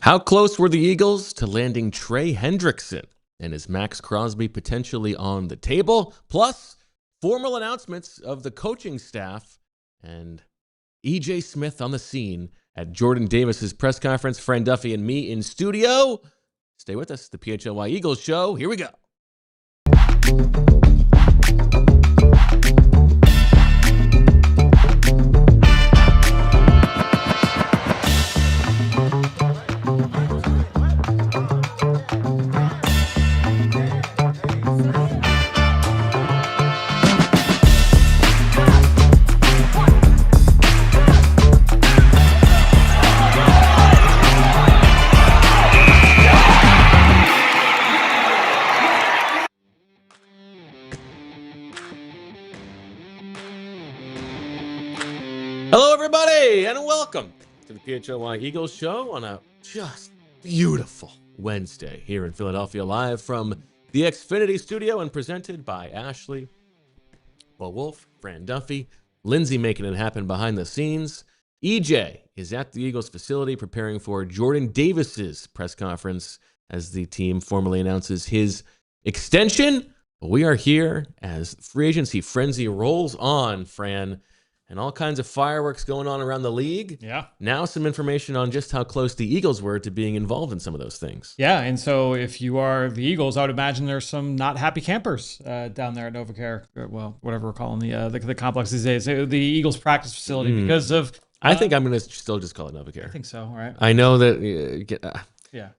How close were the Eagles to landing Trey Hendrickson? And is Maxx Crosby potentially on the table? Plus, formal announcements of the coaching staff and E.J. Smith on the scene at Jordan Davis's press conference. Fran Duffy and me in studio. Stay with us. The PHLY Eagles show. Here we go. Hello, everybody, and welcome to the PHLY Eagles show on a just beautiful Wednesday here in Philadelphia, live from the Xfinity studio and presented by Ashley, Wulf, Fran Duffy, Lindsay making it happen behind the scenes. EJ is at the Eagles facility preparing for Jordan Davis's press conference as the team formally announces his extension. But we are here as free agency frenzy rolls on, Fran. And all kinds of fireworks going on around the league. Yeah. Now some information on just how close the Eagles were to being involved in some of those things. Yeah, and so if you are the Eagles, I would imagine there's some not happy campers down there at NovaCare, well, whatever we're calling the complex these days, the Eagles practice facility, because of... I think I'm going to still just call it NovaCare. I think so, right? I know that... Yeah.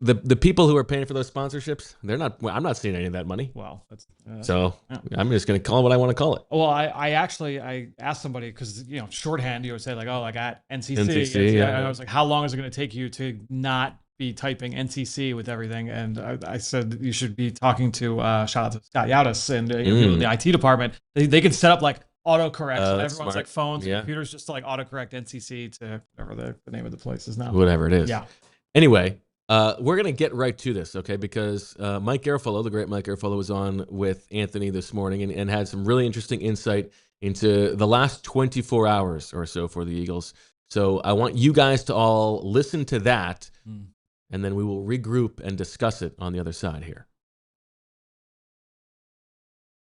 The people who are paying for those sponsorships, they're not. I'm not seeing any of that money. Well, that's so yeah. I'm just going to call it what I want to call it. Well, I actually asked somebody because shorthand you would say like, oh, like at NCC. NCC, yeah. And I was like, how long is it going to take you to not be typing NCC with everything? And I said you should be talking to shout out to Scott Yautis and the IT department. They can set up like autocorrect. So everyone's smart. like phones, and computers, just to like autocorrect NCC to whatever the name of the place is now. Whatever it is. Yeah. Anyway. We're going to get right to this, okay? Because Mike Garafolo, the great Mike Garafolo, was on with Anthony this morning and had some really interesting insight into the last 24 hours or so for the Eagles. So I want you guys to all listen to that, and then we will regroup and discuss it on the other side here.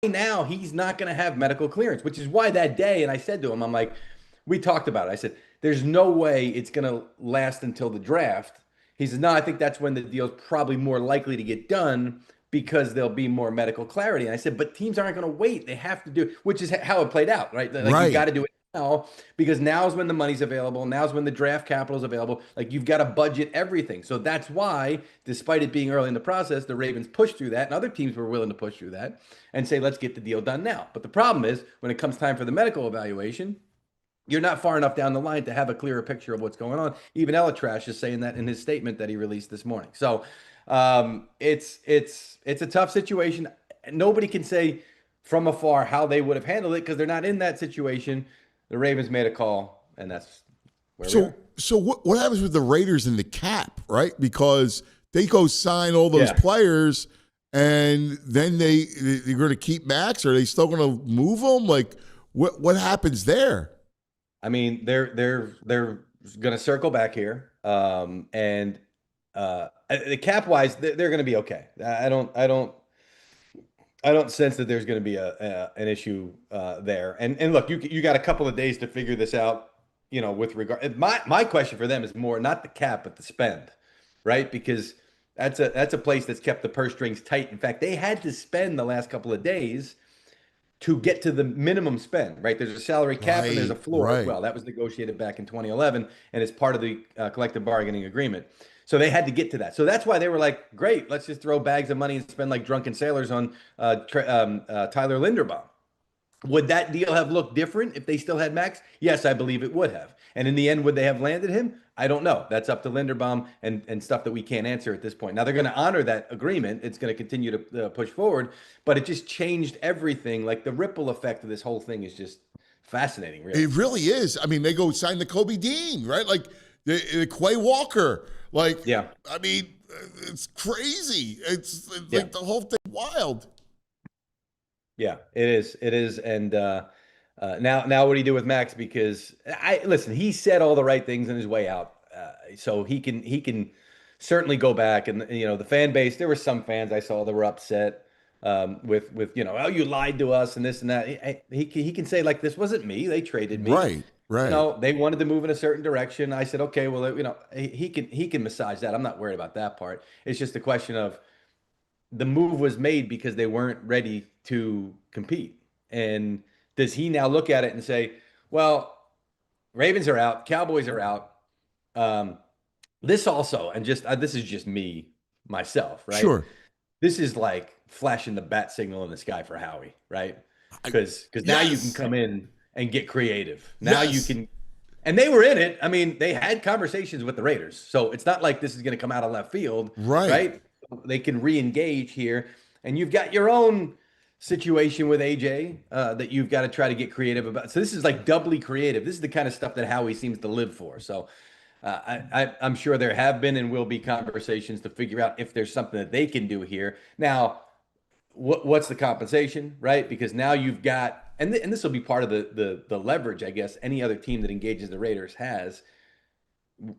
Now he's not going to have medical clearance, which is why that day, and I said to him, I'm like, we talked about it. I said, there's no way it's going to last until the draft. He says, no, I think that's when the deal's probably more likely to get done because there'll be more medical clarity. And I said, but teams aren't going to wait. They have to do, which is how it played out, right? Like You got to do it now because now's when the money's available. Now's when the draft capital is available. Like you've got to budget everything. So that's why, despite it being early in the process, the Ravens pushed through that and other teams were willing to push through that and say, let's get the deal done now. But the problem is when it comes time for the medical evaluation, you're not far enough down the line to have a clearer picture of what's going on. Even Elatrash is saying that in his statement that he released this morning. So it's a tough situation. Nobody can say from afar how they would have handled it because they're not in that situation. The Ravens made a call, and that's where we are. So what happens with the Raiders and the cap, right? Because they go sign all those players, and then they're going to keep Max, or are they still going to move them? Like what happens there? I mean, they're going to circle back here, and the cap wise, they're going to be okay. I don't sense that there's going to be an issue there. And look, you got a couple of days to figure this out. With regard, my question for them is more not the cap but the spend, right? Because that's a place that's kept the purse strings tight. In fact, they had to spend the last couple of days to get to the minimum spend, right? There's a salary cap and there's a floor as well. That was negotiated back in 2011 and it's part of the collective bargaining agreement. So they had to get to that. So that's why they were like, great, let's just throw bags of money and spend like drunken sailors on Tyler Linderbaum. Would that deal have looked different if they still had Max? Yes, I believe it would have. And in the end, would they have landed him? I don't know. That's up to Linderbaum and stuff that we can't answer at this point. Now, they're going to honor that agreement. It's going to continue to push forward, but it just changed everything. Like the ripple effect of this whole thing is just fascinating, really. It really is. I mean, they go sign the Kobe Dean, right? Like the Quay Walker. Like, yeah. I mean, it's crazy. It's like the whole thing wild. Yeah, it is. It is. And now what do you do with Max? Because listen, he said all the right things in his way out. So he can certainly go back, and the fan base. There were some fans I saw that were upset with oh, you lied to us and this and that. He can say, like, this wasn't me. They traded me. Right. They wanted to move in a certain direction. I said, okay, well, he can massage that. I'm not worried about that part. It's just a question of the move was made because they weren't ready to compete. And does he now look at it and say, well, Ravens are out, Cowboys are out. This also, and just this is just me, myself, right? Sure. This is like flashing the bat signal in the sky for Howie, right? Because now you can come in and get creative. Now you can, and they were in it. I mean, they had conversations with the Raiders, so it's not like this is going to come out of left field, right? They can re-engage here, and you've got your own situation with AJ that you've got to try to get creative about. So this is like doubly creative. This is the kind of stuff that Howie seems to live for. So I'm sure there have been and will be conversations to figure out if there's something that they can do here. Now, what's the compensation, right? Because now you've got, and this will be part of the leverage, I guess, any other team that engages the Raiders has.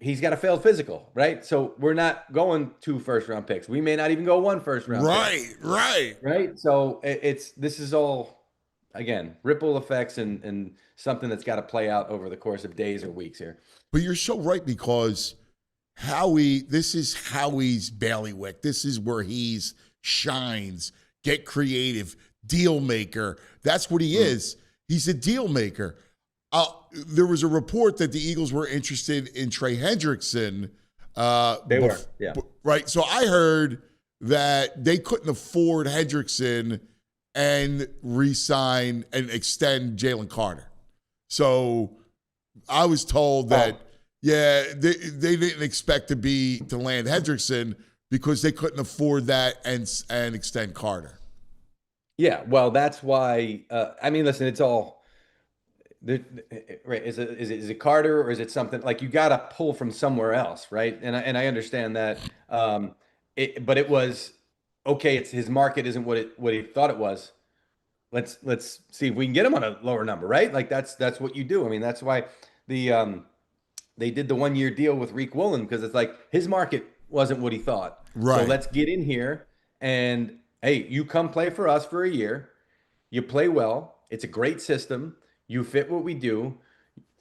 He's got a failed physical, right? So we're not going 2 first-round picks. We may not even go 1 first-round pick. Right. So this is all, again, ripple effects and something that's got to play out over the course of days or weeks here. But you're so right, because this is Howie's bailiwick. This is where he shines. Get creative, deal maker. That's what he is. He's a deal maker. There was a report that the Eagles were interested in Trey Hendrickson. They were, yeah. Right. So I heard that they couldn't afford Hendrickson and re-sign and extend Jalen Carter. So I was told that, they didn't expect to land Hendrickson because they couldn't afford that and extend Carter. Yeah, well, that's why. I mean, listen, it's all. Right? Is it Carter, or is it something like you got to pull from somewhere else, right? And I understand that. But it was okay. It's his market isn't what he thought it was. Let's see if we can get him on a lower number, right? Like that's what you do. I mean, that's why they did the 1-year deal with Riq Woolen, because it's like his market wasn't what he thought. Right. So let's get in here and, hey, you come play for us for a year. You play well. It's a great system. You fit what we do.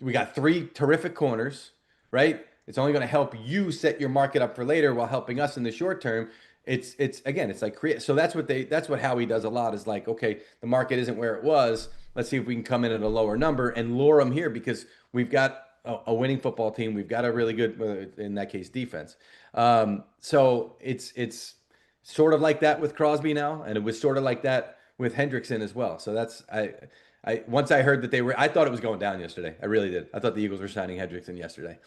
We got 3 terrific corners, right? It's only going to help you set your market up for later while helping us in the short term. It's like create. So that's what Howie does a lot, is like, okay, the market isn't where it was. Let's see if we can come in at a lower number and lure them here, because we've got a winning football team. We've got a really good, in that case, defense. So it's sort of like that with Crosby now, and it was sort of like that with Hendrickson as well. So that's once I heard that I thought it was going down yesterday. I really did. I thought the Eagles were signing Hendrickson yesterday.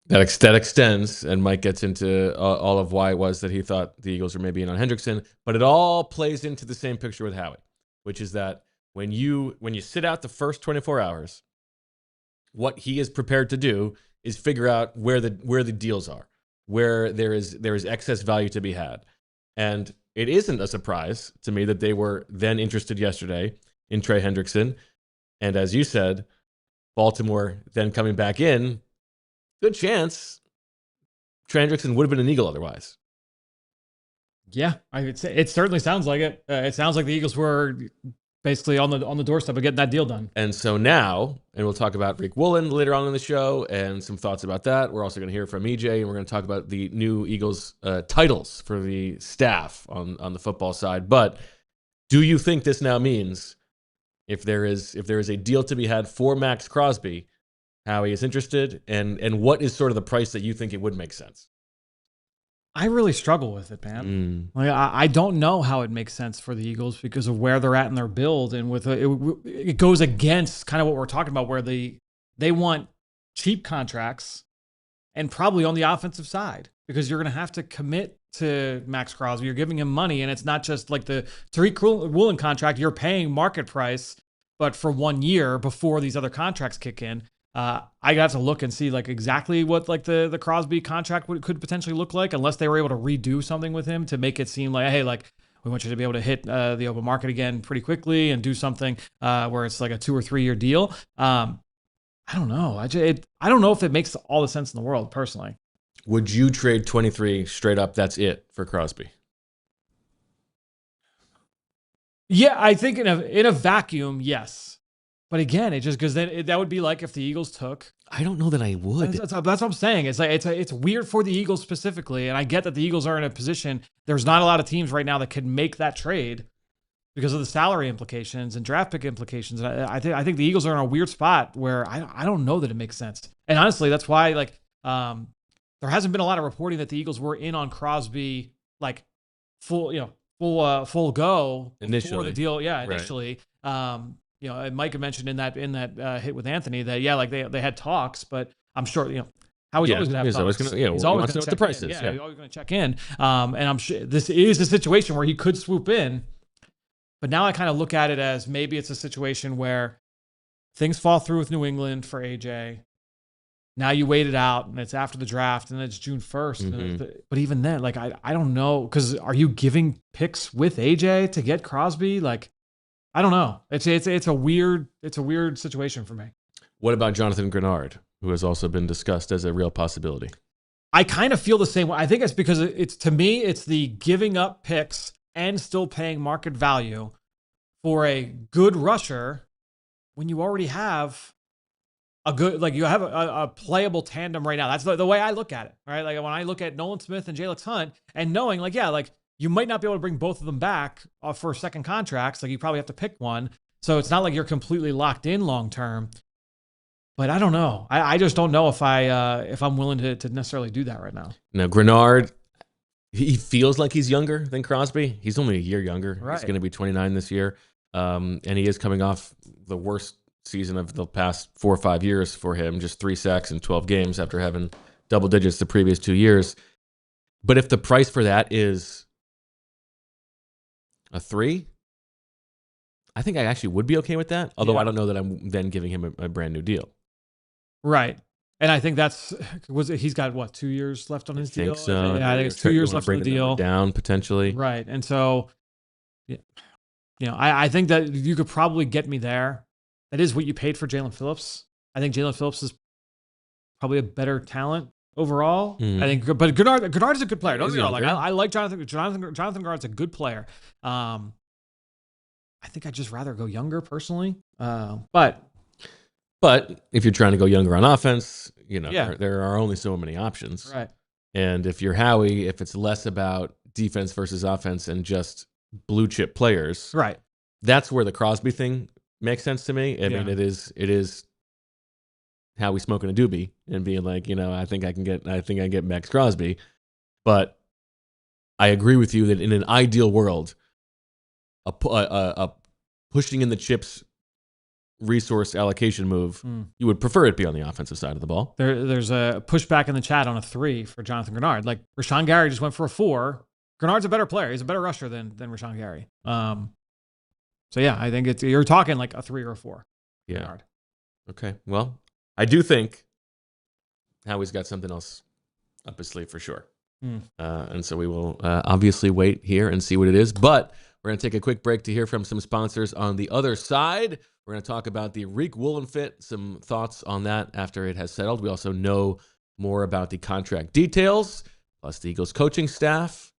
That extends, and Mike gets into all of why it was that he thought the Eagles were maybe in on Hendrickson, but it all plays into the same picture with Howie, which is that when you sit out the first 24 hours, what he is prepared to do is figure out where the deals are, where there is excess value to be had. And it isn't a surprise to me that they were then interested yesterday in Trey Hendrickson. And as you said, Baltimore then coming back in, good chance Trey Hendrickson would have been an Eagle otherwise. Yeah, I would say it certainly sounds like it. It sounds like the Eagles were basically on the doorstep of getting that deal done. And so now, and we'll talk about Riq Woolen later on in the show and some thoughts about that. We're also going to hear from EJ, and we're going to talk about the new Eagles titles for the staff on the football side. But do you think this now means if there is a deal to be had for Maxx Crosby, Howie is interested, and what is sort of the price that you think it would make sense? I really struggle with it, man. Like I don't know how it makes sense for the Eagles because of where they're at in their build, and with it goes against kind of what we're talking about, where they want cheap contracts, and probably on the offensive side, because you're going to have to commit to Maxx Crosby. You're giving him money, and it's not just like the Riq Woolen contract. You're paying market price, but for 1 year before these other contracts kick in. I got to look and see like exactly what like the Crosby contract could potentially look like, unless they were able to redo something with him to make it seem like, hey, like we want you to be able to hit the open market again pretty quickly and do something where it's like a 2 or 3 year deal. I don't know. I don't know if it makes all the sense in the world, personally. Would you trade 23 straight up? That's it for Crosby. Yeah, I think in a vacuum, yes. But again, it just because that would be like if the Eagles took. I don't know that I would. That's what I'm saying. It's like it's weird for the Eagles specifically, and I get that the Eagles are in a position. There's not a lot of teams right now that could make that trade because of the salary implications and draft pick implications. And I think the Eagles are in a weird spot where I don't know that it makes sense. And honestly, that's why there hasn't been a lot of reporting that the Eagles were in on Crosby like full go initially before the deal. Yeah, Right. initially. And Mike had mentioned in that hit with Anthony that like they had talks, but I'm sure Howie's always gonna have talks. He's always gonna know what the price is. Yeah, he's always gonna check in. And I'm sure this is a situation where he could swoop in. But now I kind of look at it as maybe it's a situation where things fall through with New England for AJ. Now you wait it out, and it's after the draft, and it's June 1st. Mm-hmm. But even then, like I don't know, because are you giving picks with AJ to get Crosby? Like, I don't know. It's a weird situation for me. What about Jonathan Grenard, who has also been discussed as a real possibility? I kind of feel the same way. I think it's because to me, it's the giving up picks and still paying market value for a good rusher when you already have a good, like you have a playable tandem right now. That's the way I look at it, right? Like when I look at Nolan Smith and Jalen Hunt and knowing like you might not be able to bring both of them back for second contracts. Like you probably have to pick one. So it's not like you're completely locked in long-term, but I don't know. I just don't know if I'm willing to necessarily do that right now. Now, Grenard, he feels like he's younger than Crosby. He's only a year younger. Right. He's going to be 29 this year. And he is coming off the worst season of the past 4 or 5 years for him, just 3 sacks in 12 games after having double digits the previous 2 years. But if the price for that is a 3, I think I actually would be okay with that. Although I don't know that I'm then giving him a brand new deal. Right. And I think he's got 2 years left on his deal? I think so. Yeah, I think it's 2 years left on the deal. Down potentially. Right. And so, I think that you could probably get me there. That is what you paid for Jalen Phillips. I think Jalen Phillips is probably a better talent overall. I think, but Grenard is a good player. Don't get me wrong. Like I like Jonathan Grenard's a good player. I think I'd just rather go younger personally. But if you're trying to go younger on offense, there are only so many options. Right. And if you're Howie, if it's less about defense versus offense and just blue chip players, right, that's where the Crosby thing makes sense to me. I mean, it is Howie smoking a doobie and being like, I think I can get Maxx Crosby. But I agree with you that in an ideal world, a pushing in the chips resource allocation move, you would prefer it be on the offensive side of the ball. There's a pushback in the chat on a 3 for Jonathan Grenard. Like Rashawn Gary just went for a 4. Grenard's a better player. He's a better rusher than Rashawn Gary. So yeah, I think you're talking like a 3 or a 4. Yeah. Grenard. Okay. Well, I do think Howie's got something else up his sleeve for sure. And so we will obviously wait here and see what it is. But we're going to take a quick break to hear from some sponsors on the other side. We're going to talk about the Riq Woolen fit, some thoughts on that after it has settled. We also know more about the contract details, plus the Eagles coaching staff.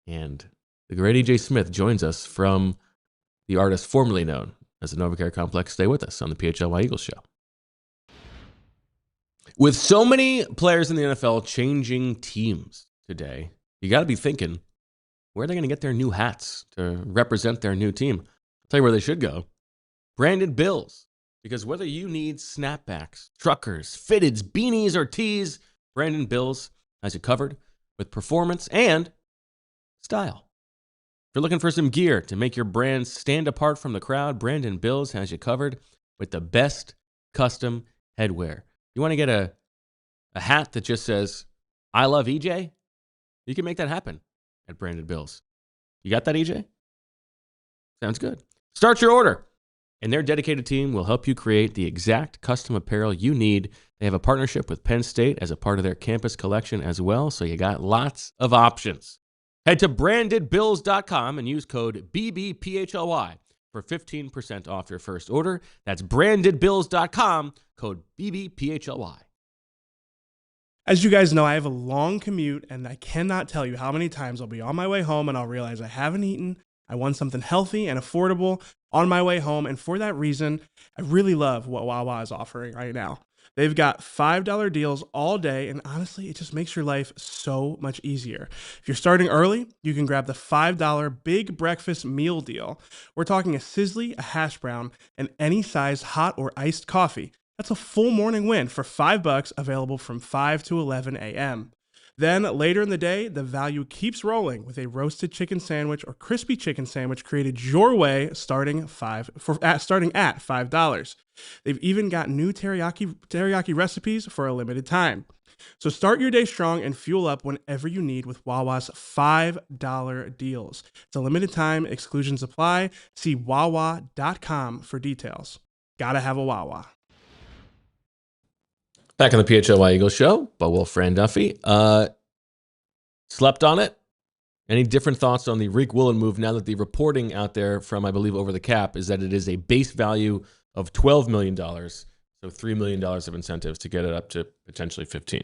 And the great E.J. Smith joins us from the artist formerly known as the NovaCare Complex. Stay with us on the PHLY Eagles Show. With so many players in the NFL changing teams today, you got to be thinking, where are they going to get their new hats to represent their new team? I'll tell you where they should go. Branded Bills. Because whether you need snapbacks, truckers, fitteds, beanies, or tees, Brandon Bills has you covered with performance and style. If you're looking for some gear to make your brand stand apart from the crowd, Brandon Bills has you covered with the best custom headwear. You want to get a hat that just says, I love EJ? You can make that happen at Brandon Bills. You got that, EJ? Sounds good. Start your order, and their dedicated team will help you create the exact custom apparel you need. They have a partnership with Penn State as a part of their campus collection as well, so you got lots of options. Head to brandedbills.com and use code BBPHLY for 15% off your first order. That's brandedbills.com, code BBPHLY. As you guys know, I have a long commute, and I cannot tell you how many times I'll be on my way home and I'll realize I haven't eaten. I want something healthy and affordable on my way home, and for that reason, I really love what Wawa is offering right now. They've got $5 deals all day, and honestly, it just makes your life so much easier. If you're starting early, you can grab the $5 Big Breakfast Meal Deal. We're talking a sizzly, a hash brown, and any size hot or iced coffee. That's a full morning win for $5, available from 5 to 11 a.m. Then later in the day, the value keeps rolling with a roasted chicken sandwich or crispy chicken sandwich created your way, starting at $5. They've even got new teriyaki recipes for a limited time. So start your day strong and fuel up whenever you need with Wawa's $5 deals. It's a limited time, exclusions apply. See wawa.com for details. Gotta have a Wawa. Back on the PHLY Eagles show, by Wulf and Fran Duffy. Slept on it. Any different thoughts on the Riq Woolen move now that the reporting out there from, I believe, Over the Cap is that it is a base value of $12 million, so $3 million of incentives to get it up to potentially 15?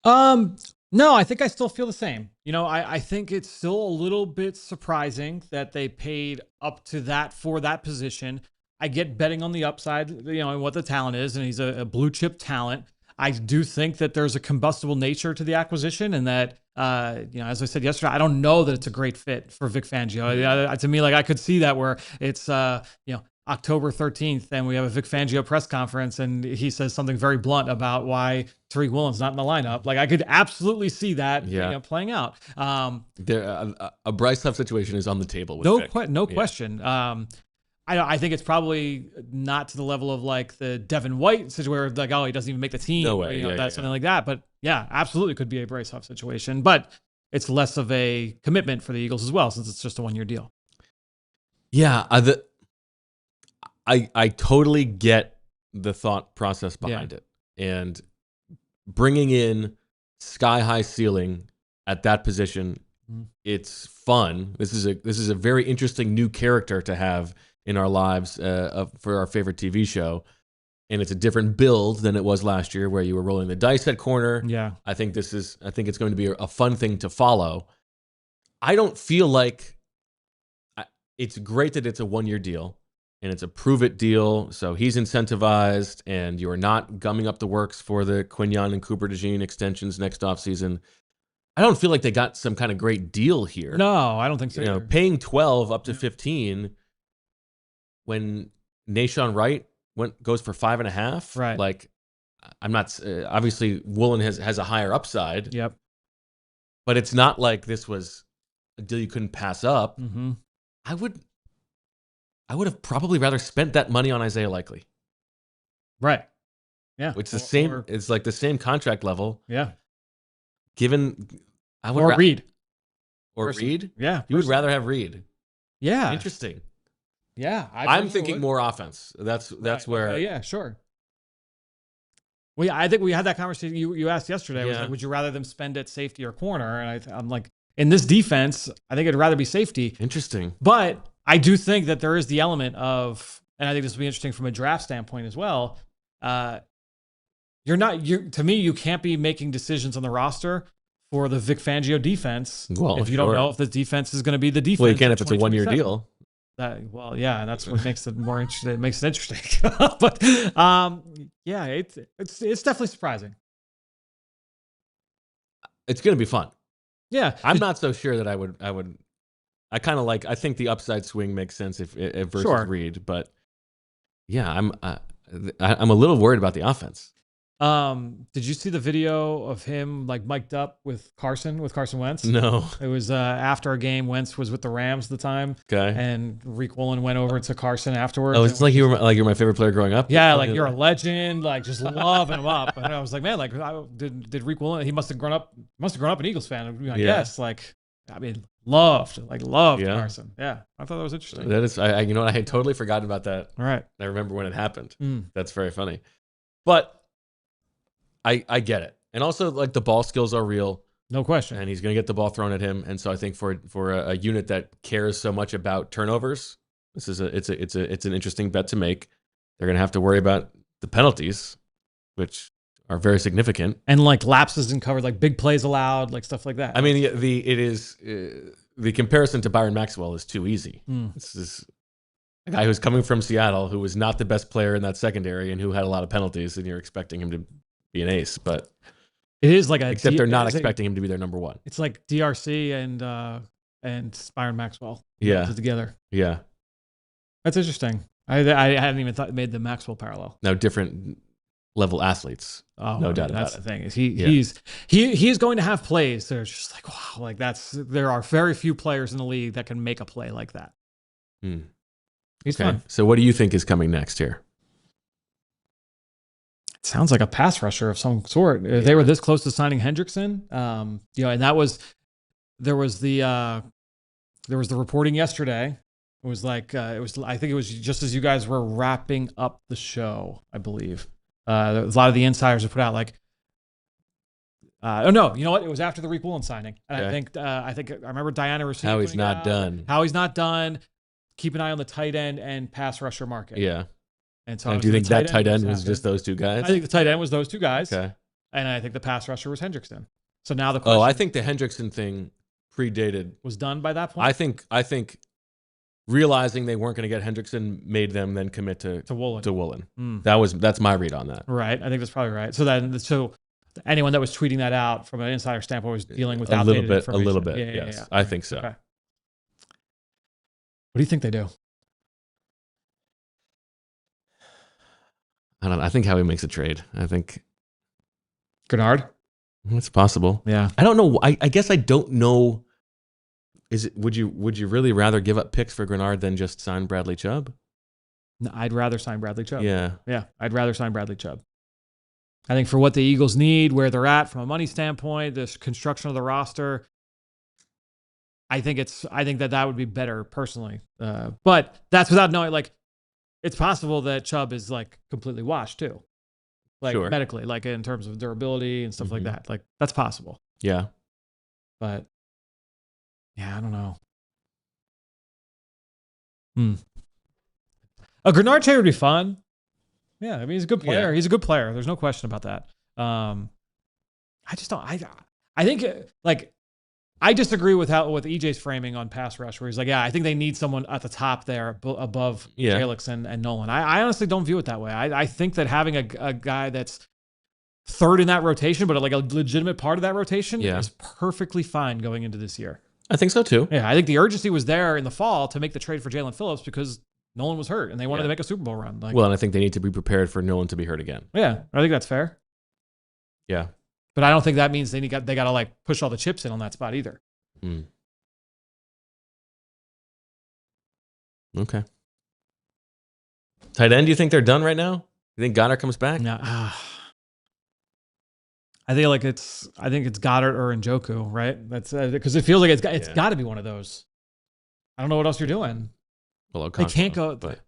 No, I think I still feel the same. I think it's still a little bit surprising that they paid up to that for that position. I get betting on the upside, and what the talent is, and he's a blue chip talent. I do think that there's a combustible nature to the acquisition, and that, as I said yesterday, I don't know that it's a great fit for Vic Fangio. To me, I could see that where it's, October 13th, and we have a Vic Fangio press conference, and he says something very blunt about why Riq Woolen's not in the lineup. I could absolutely see that playing out. A Bryce Huff situation is on the table with Vic. No question. I think it's probably not to the level of the Devin White situation where he doesn't even make the team. No way. Something like that. But yeah, absolutely could be a Bryce Huff situation. But it's less of a commitment for the Eagles as well, since it's just a 1-year deal. Yeah, I totally get the thought process behind it, and bringing in sky high ceiling at that position. It's fun. This is a very interesting new character to have in our lives for our favorite TV show, and it's a different build than it was last year, where you were rolling the dice at corner. Yeah, I think it's going to be a fun thing to follow. I don't feel like it's great that it's a 1-year deal. And it's a prove-it deal, so he's incentivized, and you're not gumming up the works for the Quinyon and Cooper DeJean extensions next offseason. I don't feel like they got some kind of great deal here. No, I don't think so. Either. Paying 12 up to 15 when Nahshon Wright goes for 5.5. Right. I'm not obviously Woolen has a higher upside. Yep. But it's not like this was a deal you couldn't pass up. Mm-hmm. I would have probably rather spent that money on Isaiah Likely. Right. Yeah. It's the same. It's like the same contract level. Yeah. Or Reed. Or Reed? Yeah. You would rather have Reed. Yeah. Interesting. Yeah. I'm thinking more offense. That's where. Okay, yeah, sure. I think we had that conversation you asked yesterday. Yeah. Would you rather them spend at safety or corner? And I'm like, in this defense, I think I'd rather be safety. Interesting. But I do think that there is the element of, and I think this will be interesting from a draft standpoint as well. To me, you can't be making decisions on the roster for the Vic Fangio defense if you don't know if the defense is going to be the defense. Well, you can if it's a 1-year deal. And that's what makes it more interesting. It makes it interesting. But it's definitely surprising. It's going to be fun. Yeah, I'm not so sure that I would. I kind of I think the upside swing makes sense if versus Reed, but yeah, I'm a little worried about the offense. Did you see the video of him mic'd up with Carson Wentz? No. It was after a game. Wentz was with the Rams at the time. Okay. And Riq Woolen went over to Carson afterwards. Oh, it's like you're my favorite player growing up. Yeah, you're a legend, just loving him up. And I was like, man, did Riq Woolen? He must have grown up an Eagles fan. I guess. Loved Carson. Yeah, I thought that was interesting. That is, I had totally forgotten about that. All right. I remember when it happened. That's very funny. But I get it. And also, the ball skills are real. No question. And he's going to get the ball thrown at him. And so I think for a unit that cares so much about turnovers, This is it's an interesting bet to make. They're going to have to worry about the penalties, which are very significant, and like lapses in coverage, like big plays allowed, like stuff like that. I mean, the comparison to Byron Maxwell is too easy. This is a guy who's coming from Seattle, who was not the best player in that secondary, and who had a lot of penalties, and you're expecting him to be an ace, but it is like except they're not expecting him to be their number one. It's like DRC and Byron Maxwell. Together. Yeah, that's interesting. I hadn't even made the Maxwell parallel. Now different level athletes. Oh, no doubt about it. That's the thing. He's going to have plays that are just like, wow, like there are very few players in the league that can make a play like that. He's fun. So what do you think is coming next here? It sounds like a pass rusher of some sort. They were this close to signing Hendrickson. And there was the reporting yesterday. It was like I think it was just as you guys were wrapping up the show, I believe. A lot of the insiders have put out like, oh no, you know what? It was after the Riq Woolen signing, and I think I remember Diana was saying Howie's not done. Howie's not done. Keep an eye on the tight end and pass rusher market. Yeah. And so do you think that tight end was just those two guys? I think the tight end was those two guys. Okay. And I think the pass rusher was Hendrickson. So now the question. Oh, I think the Hendrickson thing predated. Was done by that point? I think realizing they weren't going to get Hendrickson made them then commit to Woolen. That's my read on that. Right. I think that's probably right. So anyone that was tweeting that out from an insider standpoint was dealing with a little bit. Yes. Yeah. I think so. Okay. What do you think they do? I don't know. I think Howie makes a trade. I think Grenard? It's possible. Yeah. I don't know. I guess I don't know. Would you really rather give up picks for Grenard than just sign Bradley Chubb? No, I'd rather sign Bradley Chubb. Yeah. Yeah. I'd rather sign Bradley Chubb. I think for what the Eagles need, where they're at from a money standpoint, the construction of the roster, I think that would be better personally. But that's without knowing, like, it's possible that Chubb is like completely washed too. Like medically, like in terms of durability and stuff like that. Like that's possible. Yeah. But yeah, I don't know. A Grenard trade would be fun. Yeah, I mean he's a good player. Yeah. He's a good player. There's no question about that. I just don't. I think like I disagree with EJ's framing on pass rush, where he's like, yeah, I think they need someone at the top there above Jalix and Nolan. I honestly don't view it that way. I think that having a guy that's third in that rotation, but like a legitimate part of that rotation is perfectly fine going into this year. I think so too. Yeah, I think the urgency was there in the fall to make the trade for Jalen Phillips because Nolan was hurt and they wanted to make a Super Bowl run. Like, well, and I think they need to be prepared for Nolan to be hurt again. Yeah, I think that's fair. Yeah. But I don't think that means they got to like push all the chips in on that spot either. Okay. Tight end, do you think they're done right now? You think Goddard comes back? No. I think it's Goddard or Njoku, right? That's because it feels like it's got to be one of those. I don't know what else you're doing. Well, Okonkwo, they can't go. But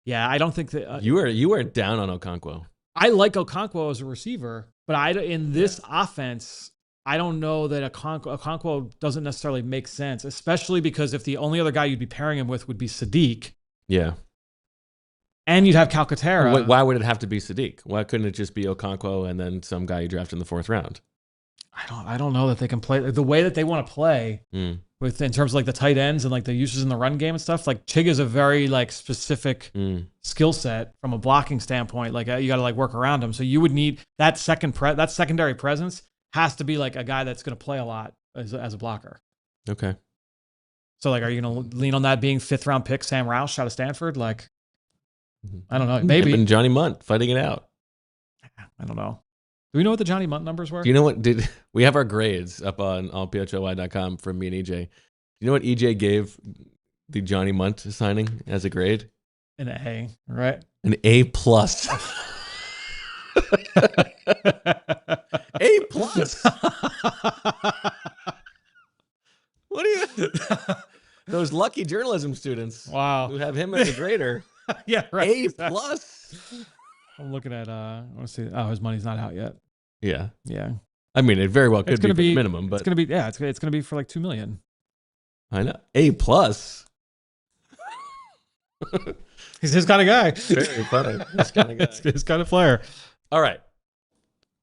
yeah, I don't think that you were down on Okonkwo. I like Okonkwo as a receiver, but in this offense, I don't know that Okonkwo doesn't necessarily make sense, especially because if the only other guy you'd be pairing him with would be Sadiq. Yeah. And you'd have Calcaterra. Why would it have to be Sadiq? Why couldn't it just be Okonkwo and then some guy you draft in the 4th round? I don't know that they can play the way that they want to play with in terms of like the tight ends and like the uses in the run game and stuff. Like Chig is a very like specific skill set from a blocking standpoint. Like you got to like work around him. So you would need that secondary presence has to be like a guy that's going to play a lot as a blocker. Okay. So like, are you going to lean on that being 5th round pick Sam Roush out of Stanford? Like, I don't know. Maybe. And Johnny Munt fighting it out. I don't know. Do we know what the Johnny Munt numbers were? Do you know what we have our grades up on PHLY.com from me and EJ. Do you know what EJ gave the Johnny Munt signing as a grade? An A, right? An A+. A+. What are you? Those lucky journalism students. Wow. Who have him as a grader. Yeah, right. A+. I'm looking at I want to see. Oh, his money's not out yet. Yeah. Yeah. I mean, it very well could be minimum, but it's gonna be it's gonna be for like $2 million. I know. A+. He's his kind of guy. Very funny. His kind of guy. His kind of player. All right.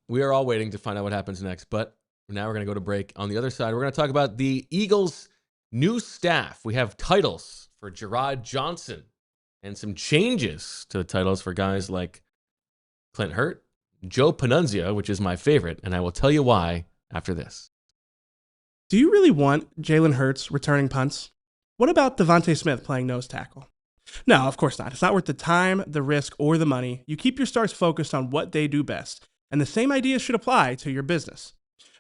We are all waiting to find out what happens next, but now we're going to go to break. On the other side, we're going to talk about the Eagles' new staff. We have titles for Gerard Johnson and some changes to the titles for guys like Clint Hurt, Joe Panunzio, which is my favorite, and I will tell you why after this. Do you really want Jalen Hurts returning punts? What about Devontae Smith playing nose tackle? No, of course not. It's not worth the time, the risk, or the money. You keep your stars focused on what they do best, and the same idea should apply to your business.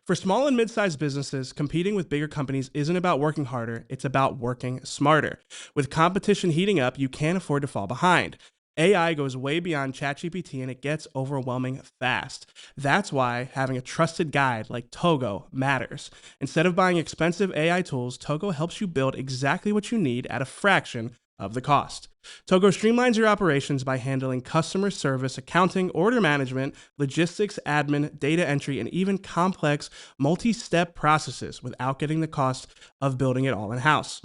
For small and mid-sized businesses, competing with bigger companies isn't about working harder, it's about working smarter. With competition heating up, you can't afford to fall behind. AI goes way beyond ChatGPT and it gets overwhelming fast. That's why having a trusted guide like Togo matters. Instead of buying expensive AI tools, Togo helps you build exactly what you need at a fraction of the cost. Togo streamlines your operations by handling customer service, accounting, order management, logistics, admin, data entry, and even complex multi-step processes without getting the cost of building it all in-house.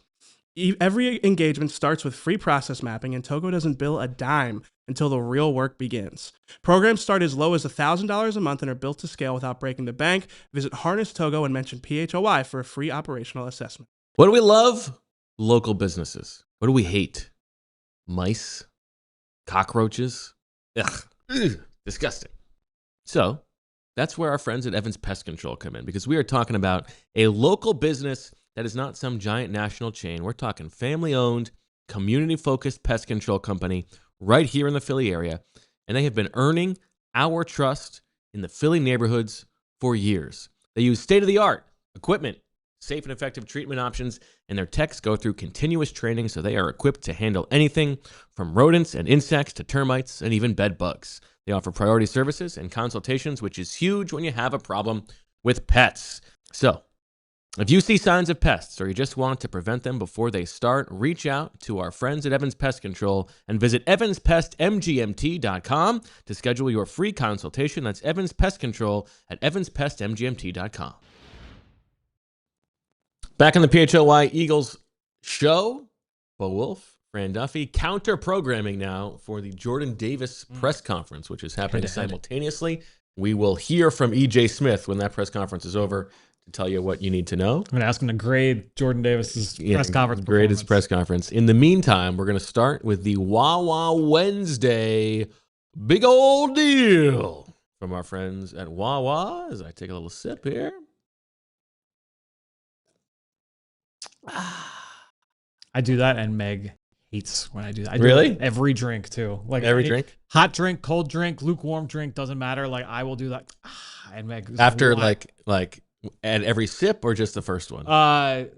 Every engagement starts with free process mapping, and Togo doesn't bill a dime until the real work begins. Programs start as low as $1,000 a month and are built to scale without breaking the bank. Visit Harness Togo and mention PHLY for a free operational assessment. What do we love? Local businesses. What do we hate? Mice? Cockroaches? Ugh, disgusting. So that's where our friends at Evans Pest Control come in, because we are talking about a local business that is not some giant national chain. We're talking family-owned, community-focused pest control company right here in the Philly area, and they have been earning our trust in the Philly neighborhoods for years. They use state-of-the-art equipment, safe and effective treatment options, and their techs go through continuous training so they are equipped to handle anything from rodents and insects to termites and even bed bugs. They offer priority services and consultations, which is huge when you have a problem with pets. So, if you see signs of pests or you just want to prevent them before they start, reach out to our friends at Evans Pest Control and visit evanspestmgmt.com to schedule your free consultation. That's Evans Pest Control at evanspestmgmt.com. Back on the PHLY Eagles show, Wulf, Fran Duffy, counter-programming now for the Jordan Davis press conference, which is happening simultaneously. We will hear from E.J. Smith when that press conference is over to tell you what you need to know. I'm going to ask him to grade Jordan Davis's press conference. Grade his press conference. In the meantime, we're going to start with the Wawa Wednesday big old deal from our friends at Wawa. As I take a little sip here. I do that, and Meg hates when I do that. I do really? that every drink too. Like every drink? Hot drink, cold drink, lukewarm drink, doesn't matter. Like I will do that. And Meg after like at every sip or just the first one?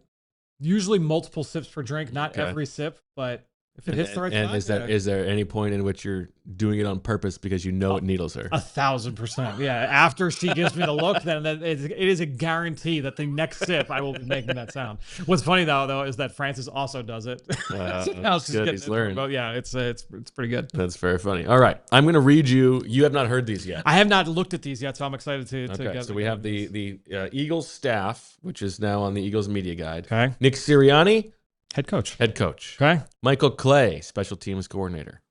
Usually multiple sips per drink, not every sip, but if it hits the right spot. And is there any point in which you're doing it on purpose because you know it needles her? 1,000%. Yeah. After she gives me the look, then it is a guarantee that the next sip I will be making that sound. What's funny though is that Francis also does it. Now he's learned. But yeah, it's pretty good. That's very funny. All right, I'm going to read you. You have not heard these yet. I have not looked at these yet, so I'm excited to get. So we have the Eagles staff, which is now on the Eagles media guide. Okay. Nick Sirianni. Head coach. Okay. Michael Clay, special teams coordinator.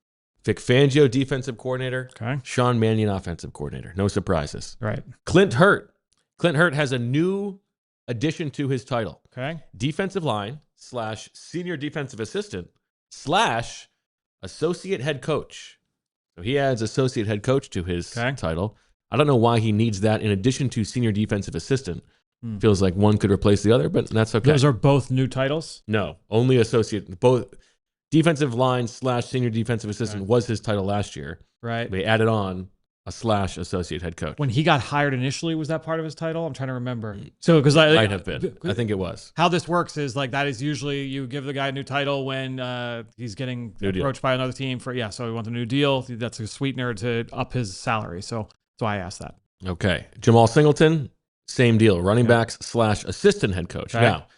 Vic Fangio, defensive coordinator. Okay. Sean Mannion, offensive coordinator. No surprises. Right. Clint Hurt. Clint Hurt has a new addition to his title. Okay. Defensive line / senior defensive assistant / associate head coach. So he adds associate head coach to his title. I don't know why he needs that in addition to senior defensive assistant. Feels like one could replace the other, but that's okay. Those are both new titles? No, only associate. Both defensive line / senior defensive assistant was his title last year. Right. They added on a / associate head coach. When he got hired initially, was that part of his title? I'm trying to remember. So because might have been. I think it was. How this works is like that is usually you give the guy a new title when he's getting approached by another team for so he wants a new deal. That's a sweetener to up his salary. So I asked that. Okay, Jamal Singleton. Same deal, running backs / assistant head coach. Okay. Now,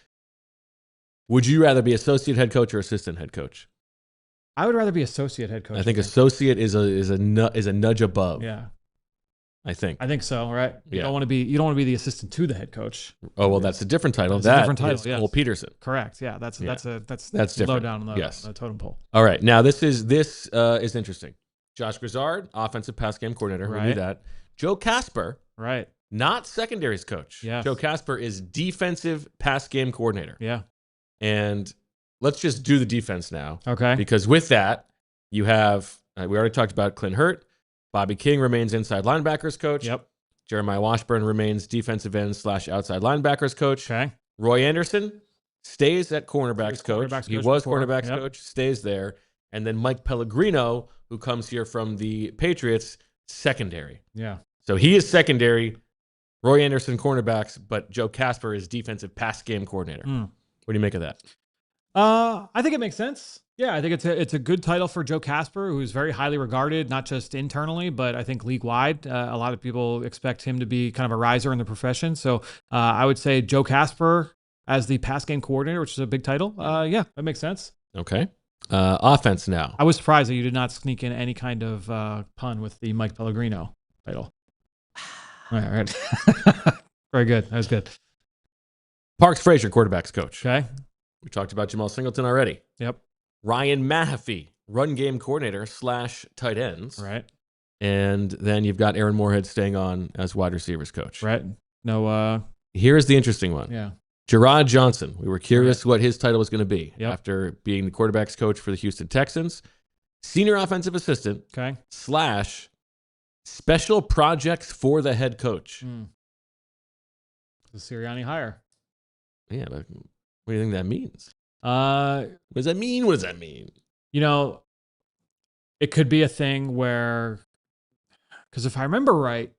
would you rather be associate head coach or assistant head coach? I would rather be associate head coach. I think associate is a nudge above. Yeah. I think. I think so, right? You Yeah. don't want to be the assistant to the head coach. Oh, well, that's a different title. That's a different title, is yes. Cole Peterson. Correct. Yeah, that's low different. down on Yes. the totem pole. All right. Now, this is interesting. Josh Grizzard, offensive pass game coordinator. We knew Right. that. Joe Casper, Right. not secondaries coach. Yes. Joe Casper is defensive pass game coordinator. Yeah. And let's just do the defense now. Okay. Because with that, you have, we already talked about Clint Hurt. Bobby King remains inside linebackers coach. Yep. Jeremiah Washburn remains defensive end / outside linebackers coach. Okay. Roy Anderson stays at cornerbacks coach. Cornerbacks He coach was before. cornerbacks Yep. coach, stays there. And then Mike Pellegrino, who comes here from the Patriots, secondary. Yeah. So he is secondary. Roy Anderson, cornerbacks, but Joe Casper is defensive pass game coordinator. What do you make of that? I think it makes sense. Yeah, I think it's a good title for Joe Casper, who's very highly regarded, not just internally, but I think league-wide. A lot of people expect him to be kind of a riser in the profession. So I would say Joe Casper as the pass game coordinator, which is a big title. Yeah, that makes sense. Okay. Offense now. I was surprised that you did not sneak in any kind of pun with the Mike Pellegrino title. All right. Very good. That was good. Parks Frazier, quarterbacks coach. Okay. We talked about Jamal Singleton already. Yep. Ryan Mahaffey, run game coordinator / tight ends. Right. And then you've got Aaron Moorhead staying on as wide receivers coach. Right. No. Here's the interesting one. Yeah. Gerard Johnson. We were curious what his title was going to be after being the quarterbacks coach for the Houston Texans. Senior offensive assistant Okay. / special projects for the head coach. The Sirianni hire. Yeah, but what do you think that means? What does that mean? What does that mean? You know, it could be a thing where, because if I remember right,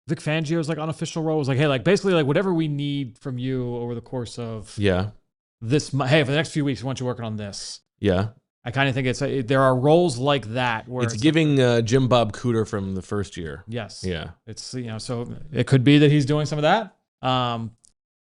Vic Fangio's like unofficial role was like, hey, like basically like whatever we need from you over the course of this, hey, for the next few weeks, we want you working on this. Yeah. I kind of think there are roles like that where it's giving Jim Bob Cooter from the first year. Yes. Yeah. It's, so it could be that he's doing some of that.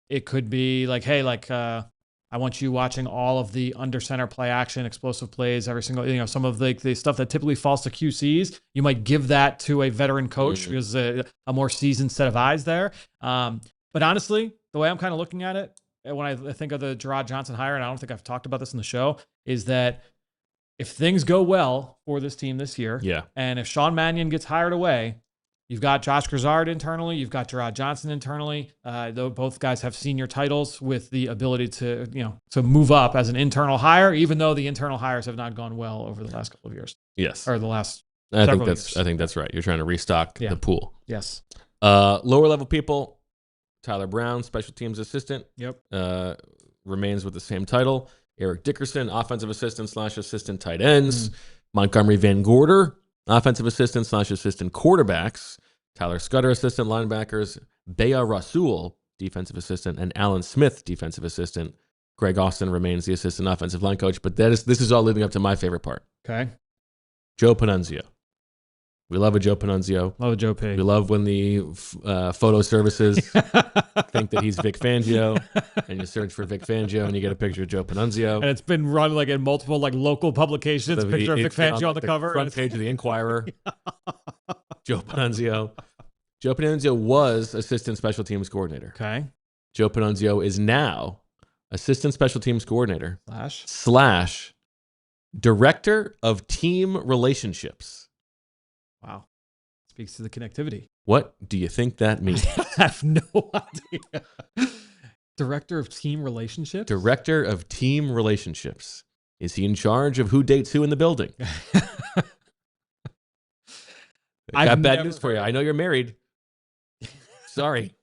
It could be like, hey, like, I want you watching all of the under center play action, explosive plays, every single, some of the stuff that typically falls to QCs. You might give that to a veteran coach because a more seasoned set of eyes there. But honestly, the way I'm kind of looking at it, when I think of the Gerard Johnson hire, and I don't think I've talked about this in the show, is that if things go well for this team this year, and if Sean Mannion gets hired away, you've got Josh Grizzard internally, you've got Gerard Johnson internally. Though both guys have senior titles with the ability to, to move up as an internal hire, even though the internal hires have not gone well over the last couple of years. Yes. Or the last I several years. think that's right. You're trying to restock the pool. Yes. Lower level people, Tyler Brown, special teams assistant. Yep. Remains with the same title. Eric Dickerson, offensive assistant / assistant tight ends. Montgomery Van Gorder, offensive assistant / assistant quarterbacks. Tyler Scudder, assistant linebackers. Bea Rasul, defensive assistant. And Alan Smith, defensive assistant. Greg Austin remains the assistant offensive line coach. But this is all leading up to my favorite part. Okay. Joe Panunzio. We love a Joe Panunzio. Love a Joe P. We love when the photo services think that he's Vic Fangio, and you search for Vic Fangio and you get a picture of Joe Panunzio. And it's been run like in multiple like local publications. Picture of Vic Fangio on the cover, front page of the Inquirer. Joe Panunzio. Joe Panunzio was assistant special teams coordinator. Okay. Joe Panunzio is now assistant special teams coordinator / director of team relationships. Wow. Speaks to the connectivity. What do you think that means? I have no idea. Director of team relationships? Director of team relationships. Is he in charge of who dates who in the building? I got bad news for you. I know you're married. Sorry.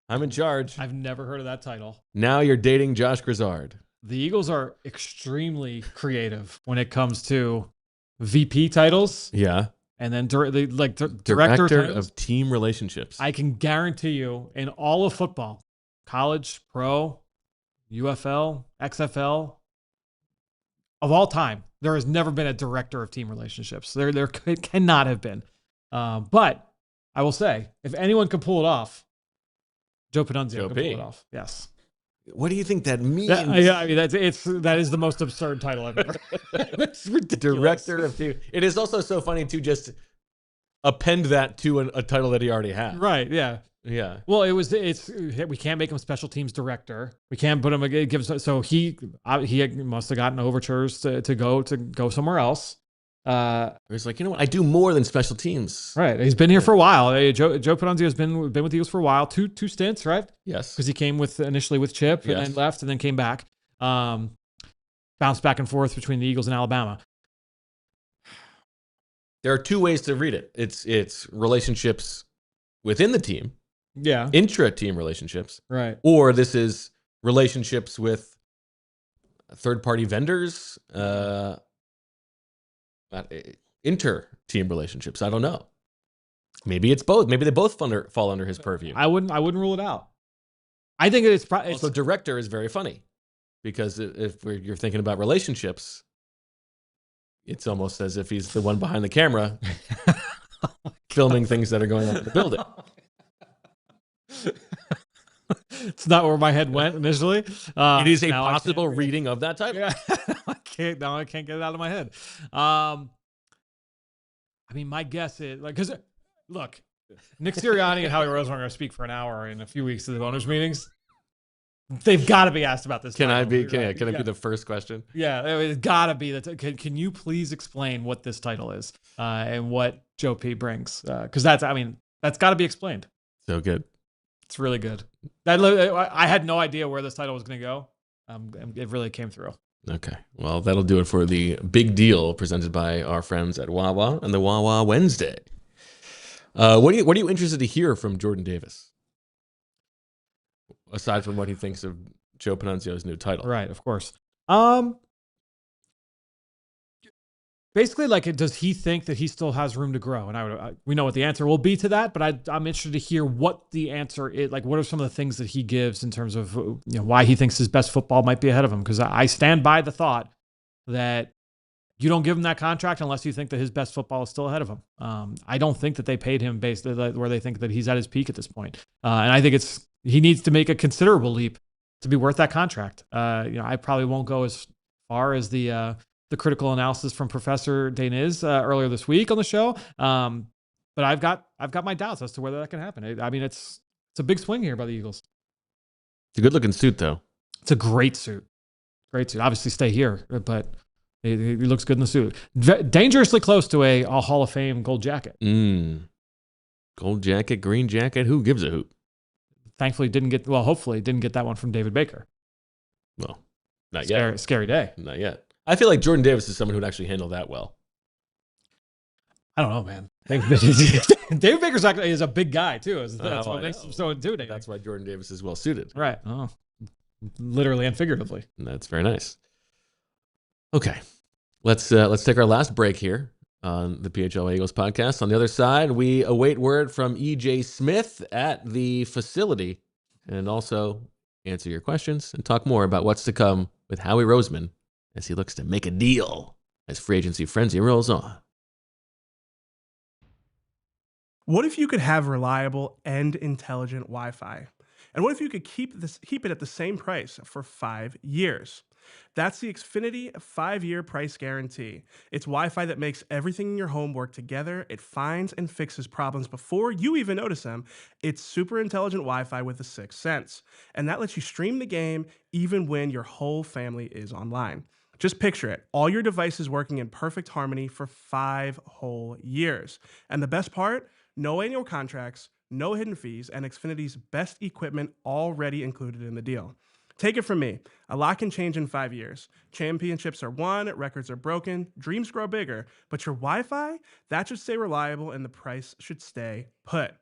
I'm in charge. I've never heard of that title. Now you're dating Josh Grizzard. The Eagles are extremely creative when it comes to VP titles. Yeah. And then director of team relationships. I can guarantee you in all of football, college, pro, UFL, XFL, of all time, there has never been a director of team relationships. There cannot have been. But I will say, if anyone can pull it off, Joe Panunzio can pull it off. Yes. What do you think that means? Yeah, I mean that is the most absurd title I've ever. It's ridiculous. Director of team. It is also so funny to just append that to a title that he already had. Right. Yeah. Yeah. Well, we can't make him special teams director. We can't put him so he must have gotten overtures to go somewhere else. He's like, you know what? I do more than special teams. Right. He's been here for a while. Joe Panunzio has been with the Eagles for a while. Two stints, right? Yes. Because he came initially with Chip and then left and then came back. Bounced back and forth between the Eagles and Alabama. There are two ways to read it. It's relationships within the team. Yeah. Intra-team relationships. Right. Or this is relationships with third-party vendors, inter-team relationships. I don't know. Maybe it's both. Maybe they both fall under his purview. I wouldn't rule it out. I think it's also director is very funny because if you're thinking about relationships, it's almost as if he's the one behind the camera filming things that are going on in the building. It's not where my head went initially. It is a possible reading of that title. Yeah. I can't get it out of my head. I mean, my guess is because look, Nick Sirianni and Howie Roseman are going to speak for an hour in a few weeks at the owners' meetings. They've got to be asked about this. Can I be the first question? Yeah, it's got to be that. Can you please explain what this title is and what Joe P brings? Because that's got to be explained. So good. It's really good. I had no idea where this title was going to go. It really came through. Okay. Well, that'll do it for the big deal presented by our friends at Wawa and the Wawa Wednesday. What are you interested to hear from Jordan Davis? Aside from what he thinks of Joe Panunzio's new title. Right, of course. Basically, does he think that he still has room to grow? And we know what the answer will be to that, but I'm interested to hear what the answer is. What are some of the things that he gives in terms of why he thinks his best football might be ahead of him? Because I stand by the thought that you don't give him that contract unless you think that his best football is still ahead of him. I don't think that they paid him based where they think that he's at his peak at this point. And I think he needs to make a considerable leap to be worth that contract. I probably won't go as far as the critical analysis from Professor Daniz earlier this week on the show. But I've got my doubts as to whether that can happen. I mean, it's a big swing here by the Eagles. It's a good looking suit, though. It's a great suit. Great suit. Obviously, stay here, but he looks good in the suit. Dangerously close to a Hall of Fame gold jacket. Gold jacket, green jacket. Who gives a hoot? Thankfully, hopefully didn't get that one from David Baker. Well, not yet. Scary day. Not yet. I feel like Jordan Davis is someone who would actually handle that well. I don't know, man. David Baker's is a big guy too. That's what makes him so intimidating. That's why Jordan Davis is well suited. Right. Oh, literally and figuratively. And that's very nice. Okay, let's take our last break here on the PHLY Eagles podcast. On the other side, we await word from EJ Smith at the facility, and also answer your questions and talk more about what's to come with Howie Roseman as he looks to make a deal as free agency frenzy rolls on. What if you could have reliable and intelligent Wi-Fi? And what if you could keep it at the same price for 5 years? That's the Xfinity 5-year price guarantee. It's Wi-Fi that makes everything in your home work together. It finds and fixes problems before you even notice them. It's super intelligent Wi-Fi with a sixth sense. And that lets you stream the game even when your whole family is online. Just picture it, all your devices working in perfect harmony for 5 whole years. And the best part, no annual contracts, no hidden fees, and Xfinity's best equipment already included in the deal. Take it from me, a lot can change in 5 years. Championships are won, records are broken, dreams grow bigger, but your Wi-Fi, that should stay reliable and the price should stay put.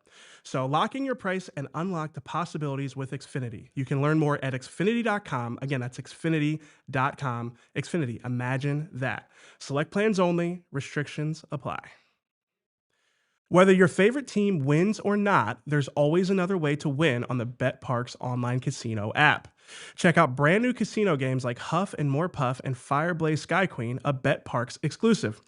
So lock in your price and unlock the possibilities with Xfinity. You can learn more at Xfinity.com. Again, that's Xfinity.com. Xfinity, imagine that. Select plans only, restrictions apply. Whether your favorite team wins or not, there's always another way to win on the BetParx online casino app. Check out brand new casino games like Huff and More Puff and Fireblaze Sky Queen, a BetParx exclusive.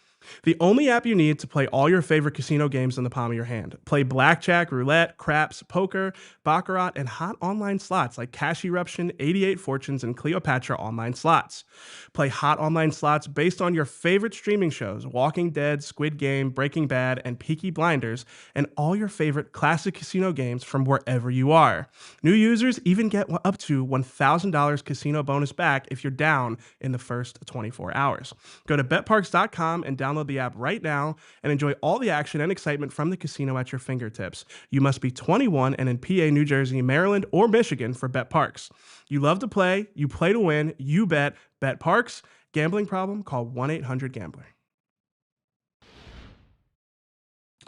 The only app you need to play all your favorite casino games in the palm of your hand. Play blackjack, roulette, craps, poker, baccarat, and hot online slots like Cash Eruption, 88 Fortunes, and Cleopatra online slots. Play hot online slots based on your favorite streaming shows, Walking Dead, Squid Game, Breaking Bad, and Peaky Blinders, and all your favorite classic casino games from wherever you are. New users even get up to $1,000 casino bonus back if you're down in the first 24 hours. Go to betparks.com and download the app right now and enjoy all the action and excitement from the casino at your fingertips. You must be 21 and in PA, New Jersey, Maryland, or Michigan for BetParks. You love to play, you play to win, you bet. BetParks. Gambling problem? Call 1-800-GAMBLER.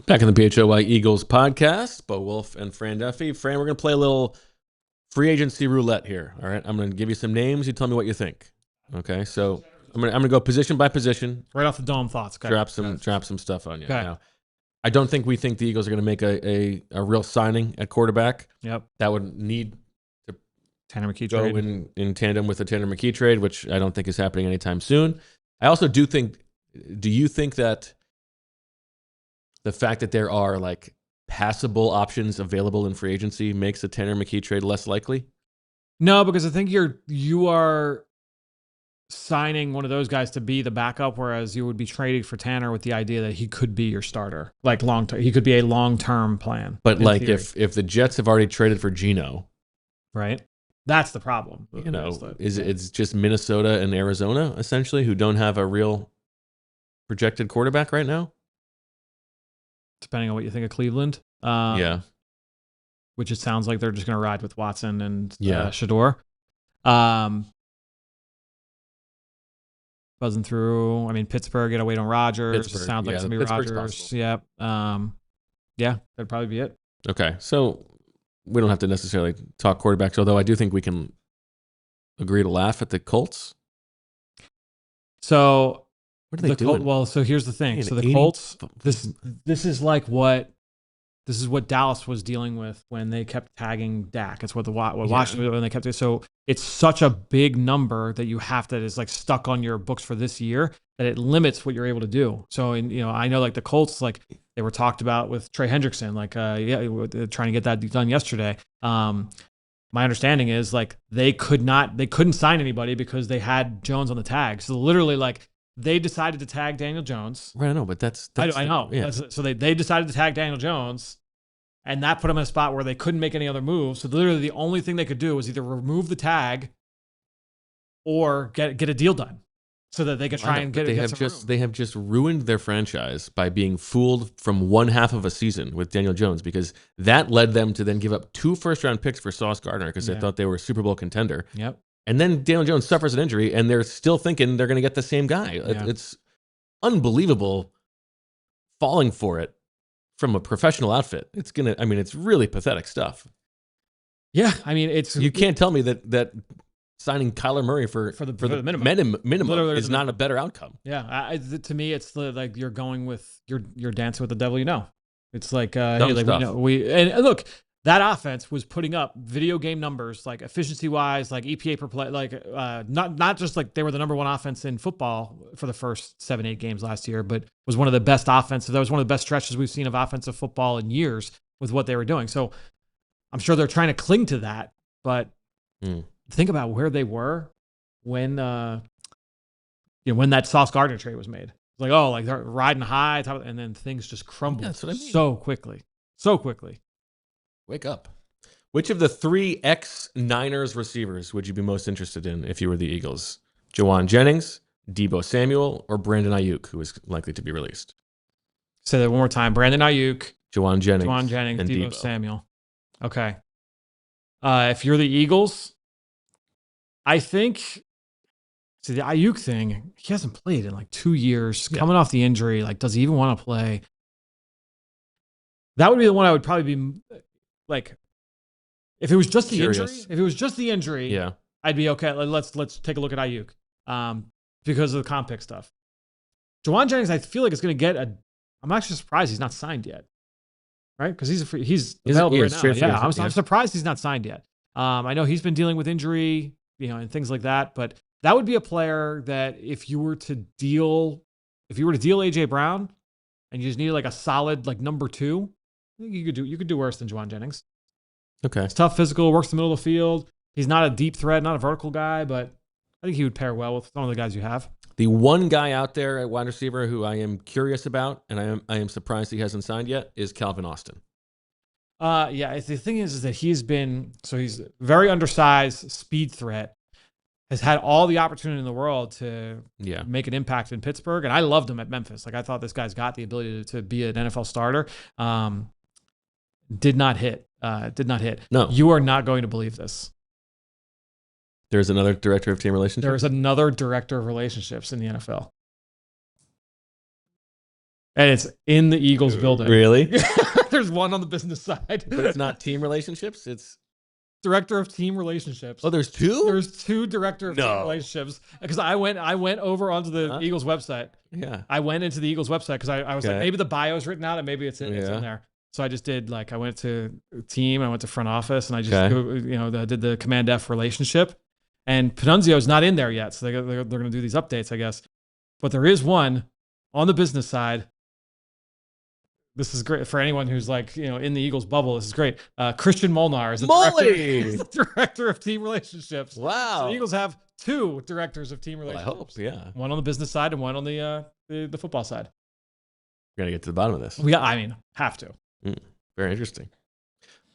Back in the PHLY Eagles podcast, Bo Wulf and Fran Duffy. Fran, we're going to play a little free agency roulette here. All right, I'm going to give you some names. You tell me what you think. Okay, so I'm going to go position by position. Right off the dome thoughts. Okay. Drop some stuff on you. Okay. Now, I don't think we think the Eagles are going to make a real signing at quarterback. Yep. That would need to Tanner McKee go trade. in tandem with the Tanner McKee trade, which I don't think is happening anytime soon. I also do think, do you think that the fact that there are like passable options available in free agency makes the Tanner McKee trade less likely? No, because I think you are signing one of those guys to be the backup, whereas you would be trading for Tanner with the idea that he could be your starter, like long term. He could be a long-term plan. But like if the Jets have already traded for Geno, right? That's the problem. You know, it's just Minnesota and Arizona essentially who don't have a real projected quarterback right now. Depending on what you think of Cleveland. Yeah. Which it sounds like they're just going to ride with Watson and Yeah. Shador. Buzzing through. I mean, Pittsburgh, get away on Rodgers. It sounds like it's going to be Rodgers. Yep. Yeah, that'd probably be it. Okay. So we don't have to necessarily talk quarterbacks, although I do think we can agree to laugh at the Colts. So what are they doing? Well, so here's the thing. So the 80? Colts, this is like what Dallas was dealing with when they kept tagging Dak. It's what Washington when they kept it. So it's such a big number that you have that is like stuck on your books for this year that it limits what you're able to do. So I know like the Colts, like they were talked about with Trey Hendrickson, like trying to get that done yesterday. My understanding is like they couldn't sign anybody because they had Jones on the tag. So literally like they decided to tag Daniel Jones. Right, I know, but that's I know. Yeah. So they decided to tag Daniel Jones, and that put them in a spot where they couldn't make any other moves. So literally the only thing they could do was either remove the tag or get a deal done so that they could try and get some room. They have just ruined their franchise by being fooled from one half of a season with Daniel Jones, because that led them to then give up 2 first-round picks for Sauce Gardner because they thought they were a Super Bowl contender. Yep. And then Daniel Jones suffers an injury, and they're still thinking they're going to get the same guy. Yeah. It's unbelievable falling for it from a professional outfit. It's really pathetic stuff. Yeah, I mean, you can't tell me that signing Kyler Murray for the minimum is not a better outcome. Yeah, to me, it's like you're going with you're dancing with the devil. It's like Dumb stuff. And look. That offense was putting up video game numbers, like efficiency-wise, like EPA per play, like not just like they were the number 1 offense in football for the first 7-8 games last year, but was one of the best offensive. That was one of the best stretches we've seen of offensive football in years with what they were doing. So I'm sure they're trying to cling to that, but think about where they were when when that Sauce Gardner trade was made. It's like they're riding high, and then things just crumbled so quickly. Wake up. Which of the 3 ex-Niners receivers would you be most interested in if you were the Eagles? Juwan Jennings, Deebo Samuel, or Brandon Ayuk, who is likely to be released? Say that one more time. Brandon Ayuk, Juwan Jennings, and Deebo Samuel. Okay. If you're the Eagles, I think the Ayuk thing, he hasn't played in like 2 years. Yeah. Coming off the injury, like, does he even want to play? That would be the one I would probably be like, if it was just the injury, yeah, I'd be okay. Let's take a look at Ayuk, because of the comp pick stuff. Juwan Jennings, I feel like it's going to get I'm actually surprised he's not signed yet, right? Because he's available right now. Yeah, I'm surprised he's not signed yet. I know he's been dealing with injury, and things like that, but that would be a player that if you were to deal if you were to deal AJ Brown and you just needed like a solid like number 2, I think you could do worse than Juwan Jennings. Okay. He's tough, physical, works the middle of the field. He's not a deep threat, not a vertical guy, but I think he would pair well with some of the guys you have. The one guy out there at wide receiver who I am curious about, and I am surprised he hasn't signed yet, is Calvin Austin. Yeah, the thing is that he's very undersized, speed threat, has had all the opportunity in the world to make an impact in Pittsburgh, and I loved him at Memphis. Like I thought this guy's got the ability to be an NFL starter. Did not hit. No. You are not going to believe this. There's another director of team relationships? There's another director of relationships in the NFL. And it's in the Eagles building. Really? There's one on the business side. But it's not team relationships? It's director of team relationships. Oh, there's 2? There's 2 director of team relationships. Because I went over onto the Eagles website. Yeah. I went into the Eagles website because I was like, maybe the bio is written out and maybe it's in there. So I just did I went to team, I went to front office, and I just did the Command F relationship. And Panunzio's not in there yet, so they're going to do these updates, I guess. But there is one on the business side. This is great for anyone who's in the Eagles bubble. This is great. Christian Molnar is the director of team relationships. Wow. So the Eagles have 2 directors of team relationships. I hope, yeah. One on the business side and one on the football side. We're going to get to the bottom of this. Have to. Very interesting.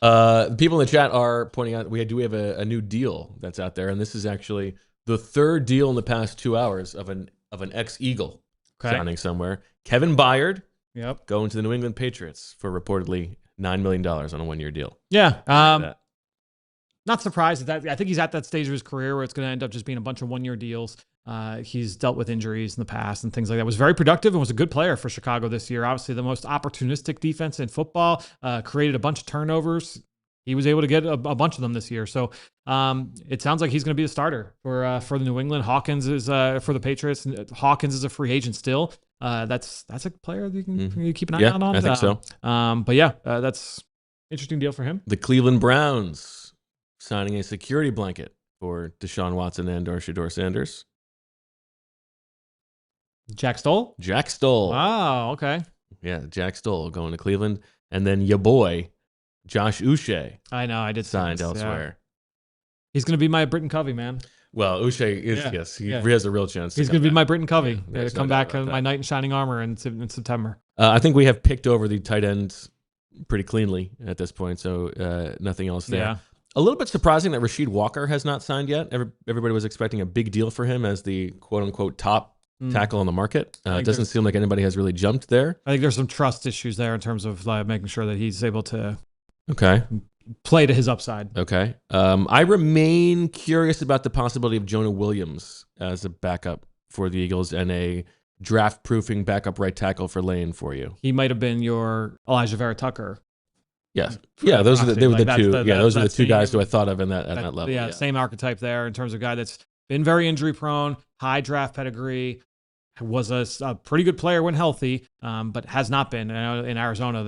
People in the chat are pointing out we have a new deal that's out there, and this is actually the 3rd deal in the past 2 hours of an ex-Eagle signing somewhere. Kevin Byard, going to the New England Patriots for reportedly $9 million on a 1-year deal. Yeah. Not surprised at that. I think he's at that stage of his career where it's going to end up just being a bunch of 1-year deals. He's dealt with injuries in the past and things like that. Was very productive and was a good player for Chicago this year. Obviously, the most opportunistic defense in football. Created a bunch of turnovers. He was able to get a bunch of them this year. So it sounds like he's going to be a starter for the New England. Hawkins is for the Patriots. Hawkins is a free agent still. That's a player that you can keep an eye out on. I think so. But yeah, that's interesting deal for him. The Cleveland Browns signing a security blanket for Deshaun Watson and or Shedeur Sanders. Jack Stoll? Jack Stoll. Wow, okay. Yeah, Jack Stoll going to Cleveland. And then your boy, Josh Uche. I know, I did signed elsewhere. Yeah. He's going to be my Britton Covey, man. Well, Uche is, he has a real chance. He's going to be my Britton Covey. Come back in my knight in shining armor in September. I think we have picked over the tight ends pretty cleanly at this point, so nothing else there. Yeah. A little bit surprising that Rasheed Walker has not signed yet. Everybody was expecting a big deal for him as the quote-unquote top tackle on the market. It doesn't seem like anybody has really jumped there. I think there's some trust issues there in terms of making sure that he's able to play to his upside. Okay. I remain curious about the possibility of Jonah Williams as a backup for the Eagles and a draft-proofing backup right tackle for Lane for you. He might have been your Elijah Vera Tucker. Yes. Yeah, those are the two. Those are the two guys who I thought of at that level. Yeah, same archetype there in terms of guy that's been very injury prone, high draft pedigree, was a pretty good player when healthy, but has not been. In Arizona,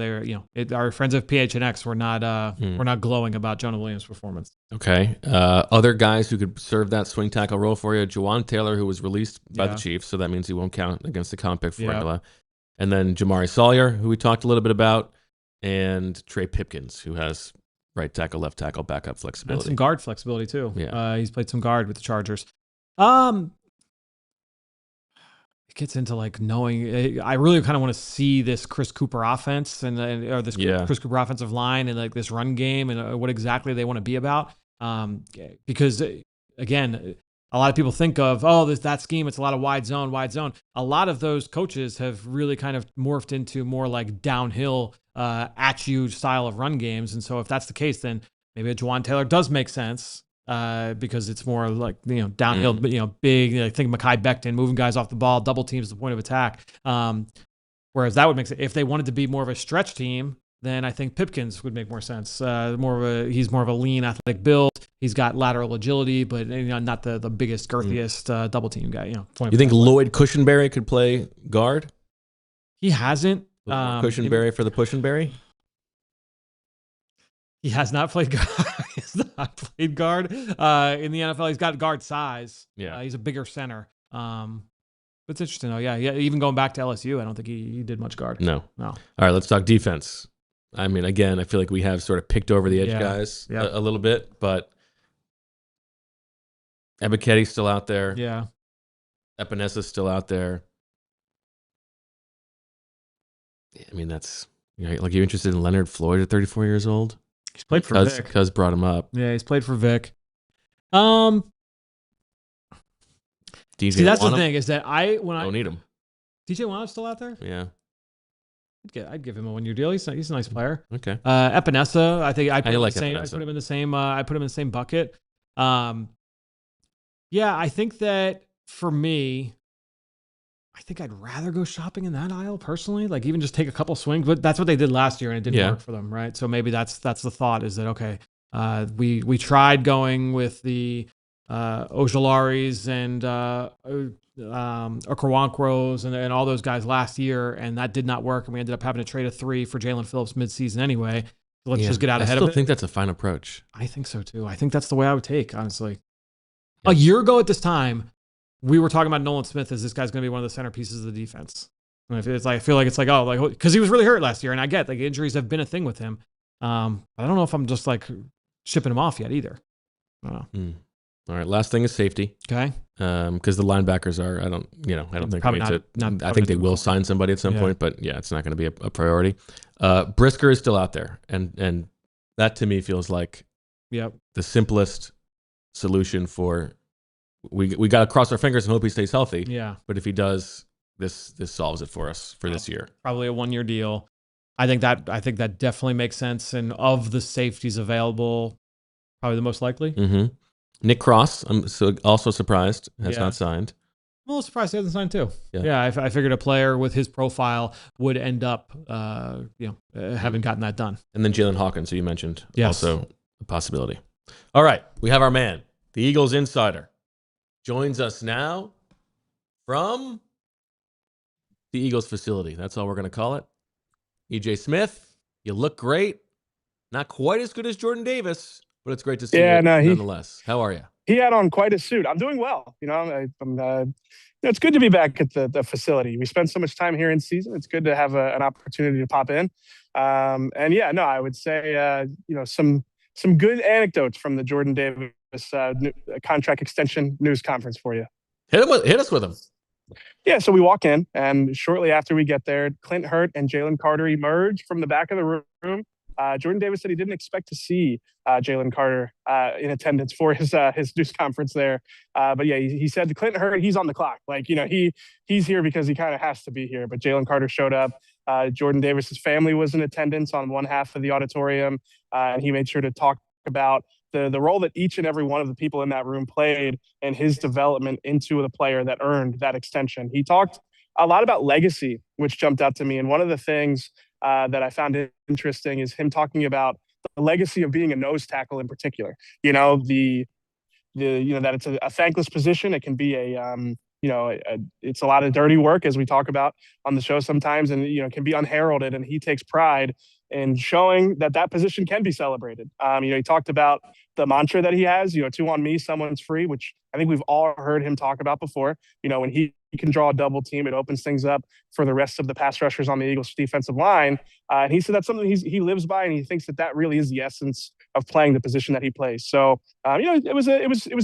our friends at PHNX were not glowing about Jonah Williams' performance. Okay. Other guys who could serve that swing tackle role for you: Jawan Taylor, who was released by the Chiefs, so that means he won't count against the comp pick formula. And then Jamari Sawyer, who we talked a little bit about. And Trey Pipkins, who has right tackle, left tackle, backup flexibility. And some guard flexibility, too. Yeah. He's played some guard with the Chargers. It gets into knowing. I really kind of want to see this Chris Cooper offense or this Chris Cooper offensive line and this run game and what exactly they want to be about. Because, again, a lot of people think of, that scheme, it's a lot of wide zone. A lot of those coaches have really kind of morphed into more downhill at you style of run games. And so if that's the case, then maybe a Jawan Taylor does make sense because it's more downhill, big, think Mekhi Becton, moving guys off the ball, double teams the point of attack. Whereas that would make sense. If they wanted to be more of a stretch team, then I think Pipkins would make more sense. He's more of a lean athletic build. He's got lateral agility, but not the biggest, girthiest double team guy. You think Lloyd Cushenberry could play guard? He hasn't. Cushenberry for the Pushenberry? He has not played guard. He has not played guard in the NFL. He's got guard size. Yeah, he's a bigger center. It's interesting though. Yeah. Even going back to LSU, I don't think he did much guard. No. All right, let's talk defense. I mean, again, I feel like we have sort of picked over the edge guys a little bit, but Ebiketti's still out there. Yeah. Epenesa's still out there. I mean, that's like, you interested in Leonard Floyd at 34 years old? He's played for Vic. Cuz brought him up. Yeah, he's played for Vic. See, that's the thing is that I don't need him. DJ Wanna's still out there? Yeah. I'd give him a 1-year deal. He's a nice player. Okay. Epinesa, I think I put him in the same. I put him in the same bucket. Yeah, I think that for me, I think I'd rather go shopping in that aisle personally. Like even just take a couple swings, but that's what they did last year and it didn't work for them, right? So maybe that's the thought is that okay, we tried going with the Ojalaris and Okoronkros and all those guys last year, and that did not work, and we ended up having to trade a 3 for Jalen Phillips midseason anyway. So let's just get out ahead of it. I still think that's a fine approach. I think so too. I think that's the way I would take, honestly. Yeah. A year ago at this time, we were talking about Nolan Smith as this guy's going to be one of the centerpieces of the defense. And I feel like it's like, oh, like because he was really hurt last year, and I get like injuries have been a thing with him. I don't know if I'm just like shipping him off yet either. I don't know. All right, last thing is safety. Okay. Because the linebackers are, I don't think probably I think they will sign somebody at some point, but yeah, it's not going to be a priority. Brisker is still out there, and that to me feels like the simplest solution for. We got to cross our fingers and hope he stays healthy. Yeah. But if he does, this solves it for us for this year. Probably a 1-year deal. I think that definitely makes sense, and of the safeties available, probably the most likely. Mm-hmm. Nick Cross, I'm also surprised, has not signed. I'm a little surprised he hasn't signed too. Yeah, I figured a player with his profile would end up, having gotten that done. And then Jalen Hawkins, who you mentioned, also a possibility. All right, we have our man, the Eagles insider, joins us now from the Eagles facility. That's all we're going to call it. EJ Smith, you look great. Not quite as good as Jordan Davis, but it's great to see you nonetheless. How are you? He had on quite a suit. I'm doing well. It's good to be back at the facility. We spent so much time here in season. It's good to have an opportunity to pop in. I would say, some good anecdotes from the Jordan Davis contract extension news conference for you. Hit us with them. Yeah, so we walk in, and shortly after we get there, Clint Hurt and Jalen Carter emerge from the back of the room. Jordan Davis said he didn't expect to see Jalen Carter in attendance for his news conference there. But yeah, he said to Clint Hurt, he's on the clock. Like, he's here because he kind of has to be here. But Jalen Carter showed up. Jordan Davis's family was in attendance on one half of the auditorium. And he made sure to talk about the role that each and every one of the people in that room played in his development into the player that earned that extension. He talked a lot about legacy, which jumped out to me. And one of the things that I found interesting is him talking about the legacy of being a nose tackle in particular. That it's a thankless position. It can be it's a lot of dirty work, as we talk about on the show sometimes, and it can be unheralded. And he takes pride in showing that position can be celebrated. He talked about the mantra that he has, 2 on me, someone's free, which I think we've all heard him talk about before. When he can draw a double team, it opens things up for the rest of the pass rushers on the Eagles defensive line. And he said that's something he lives by, and he thinks that really is the essence of playing the position that he plays. So, it was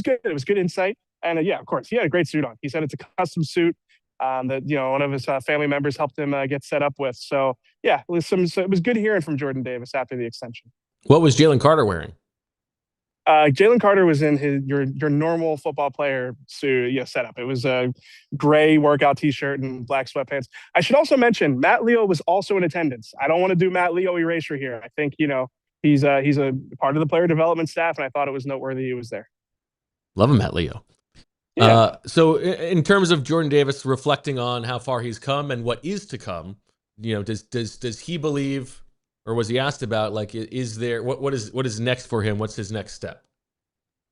good. It was good insight. And of course, he had a great suit on. He said it's a custom suit that one of his family members helped him get set up with. So yeah, it was good hearing from Jordan Davis after the extension. What was Jalen Carter wearing? Jalen Carter was in your normal football player suit setup. It was a gray workout T-shirt and black sweatpants. I should also mention Matt Leo was also in attendance. I don't want to do Matt Leo erasure here. I think he's a part of the player development staff, and I thought it was noteworthy he was there. Love him, Matt Leo. Yeah. So in terms of Jordan Davis reflecting on how far he's come and what is to come, does he believe, or was he asked about, like, is there what is next for him? What's his next step?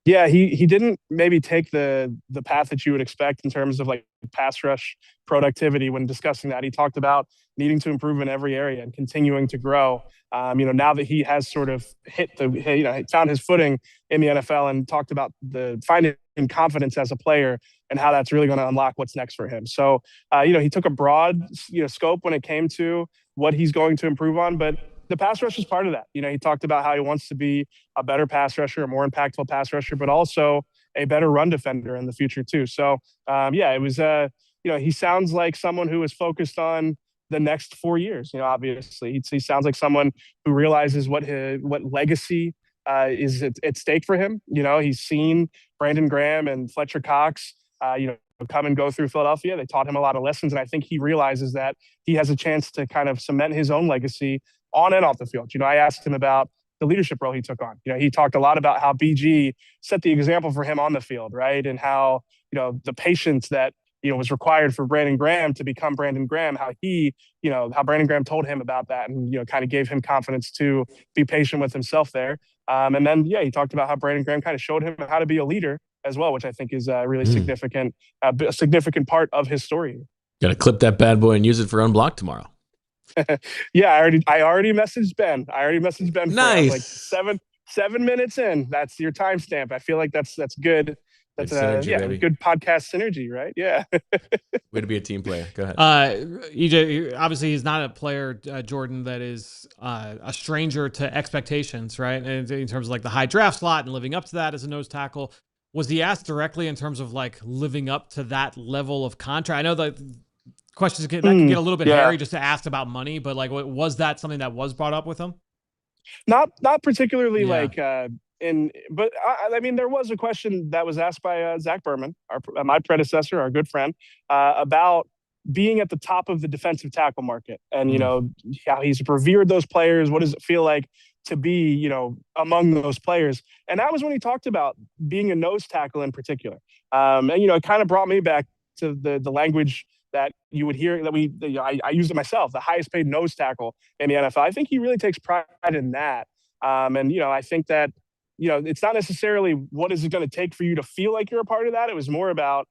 Yeah, he didn't maybe take the path that you would expect in terms of like pass rush productivity when discussing that. He talked about needing to improve in every area and continuing to grow. Now that he has sort of found his footing in the NFL, and talked about the finding confidence as a player, and how that's really going to unlock what's next for him. So, he took a broad, scope when it came to what he's going to improve on, but the pass rush is part of that. He talked about how he wants to be a better pass rusher, a more impactful pass rusher, but also a better run defender in the future too. So, it was, he sounds like someone who is focused on the next 4 years. Obviously, he sounds like someone who realizes what legacy is at stake for him. He's seen Brandon Graham and Fletcher Cox, come and go through Philadelphia. They taught him a lot of lessons, and I think he realizes that he has a chance to kind of cement his own legacy on and off the field. I asked him about the leadership role he took on. He talked a lot about how BG set the example for him on the field, right? And how, the patience that, was required for Brandon Graham to become Brandon Graham, how how Brandon Graham told him about that and, kind of gave him confidence to be patient with himself there. And then, he talked about how Brandon Graham kind of showed him how to be a leader as well, which I think is really significant, a significant part of his story. Got to clip that bad boy and use it for Unblocked tomorrow. Yeah, I already messaged Ben. Nice. Like 7 minutes in. That's your timestamp. I feel like that's good. That's synergy, good podcast synergy, right? Yeah. Way to be a team player. Go ahead. EJ, obviously he's not a player, Jordan, that is a stranger to expectations, right? And in terms of like the high draft slot and living up to that as a nose tackle. Was he asked directly in terms of like living up to that level of contract? I know that questions that can get a little bit hairy just to ask about money, but like, was that something that was brought up with him? Not particularly but I mean, there was a question that was asked by Zach Berman, my predecessor, our good friend, about being at the top of the defensive tackle market, and how he's revered those players. What does it feel like to be, among those players? And that was when he talked about being a nose tackle in particular. And it kind of brought me back to the language that you would hear that I used it myself, the highest paid nose tackle in the NFL. I think he really takes pride in that. And I think that, it's not necessarily what is it going to take for you to feel like you're a part of that. It was more about,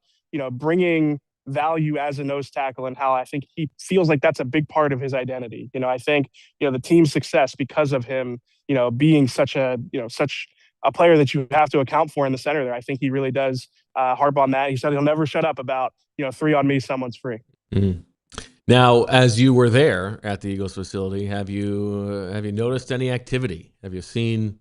bringing value as a nose tackle, and how I think he feels like that's a big part of his identity. I think, the team's success because of him, being such a player that you have to account for in the center there. I think he really does harp on that. He said he'll never shut up about, 3 on me, someone's free. Mm-hmm. Now, as you were there at the Eagles facility, have you noticed any activity? Have you seen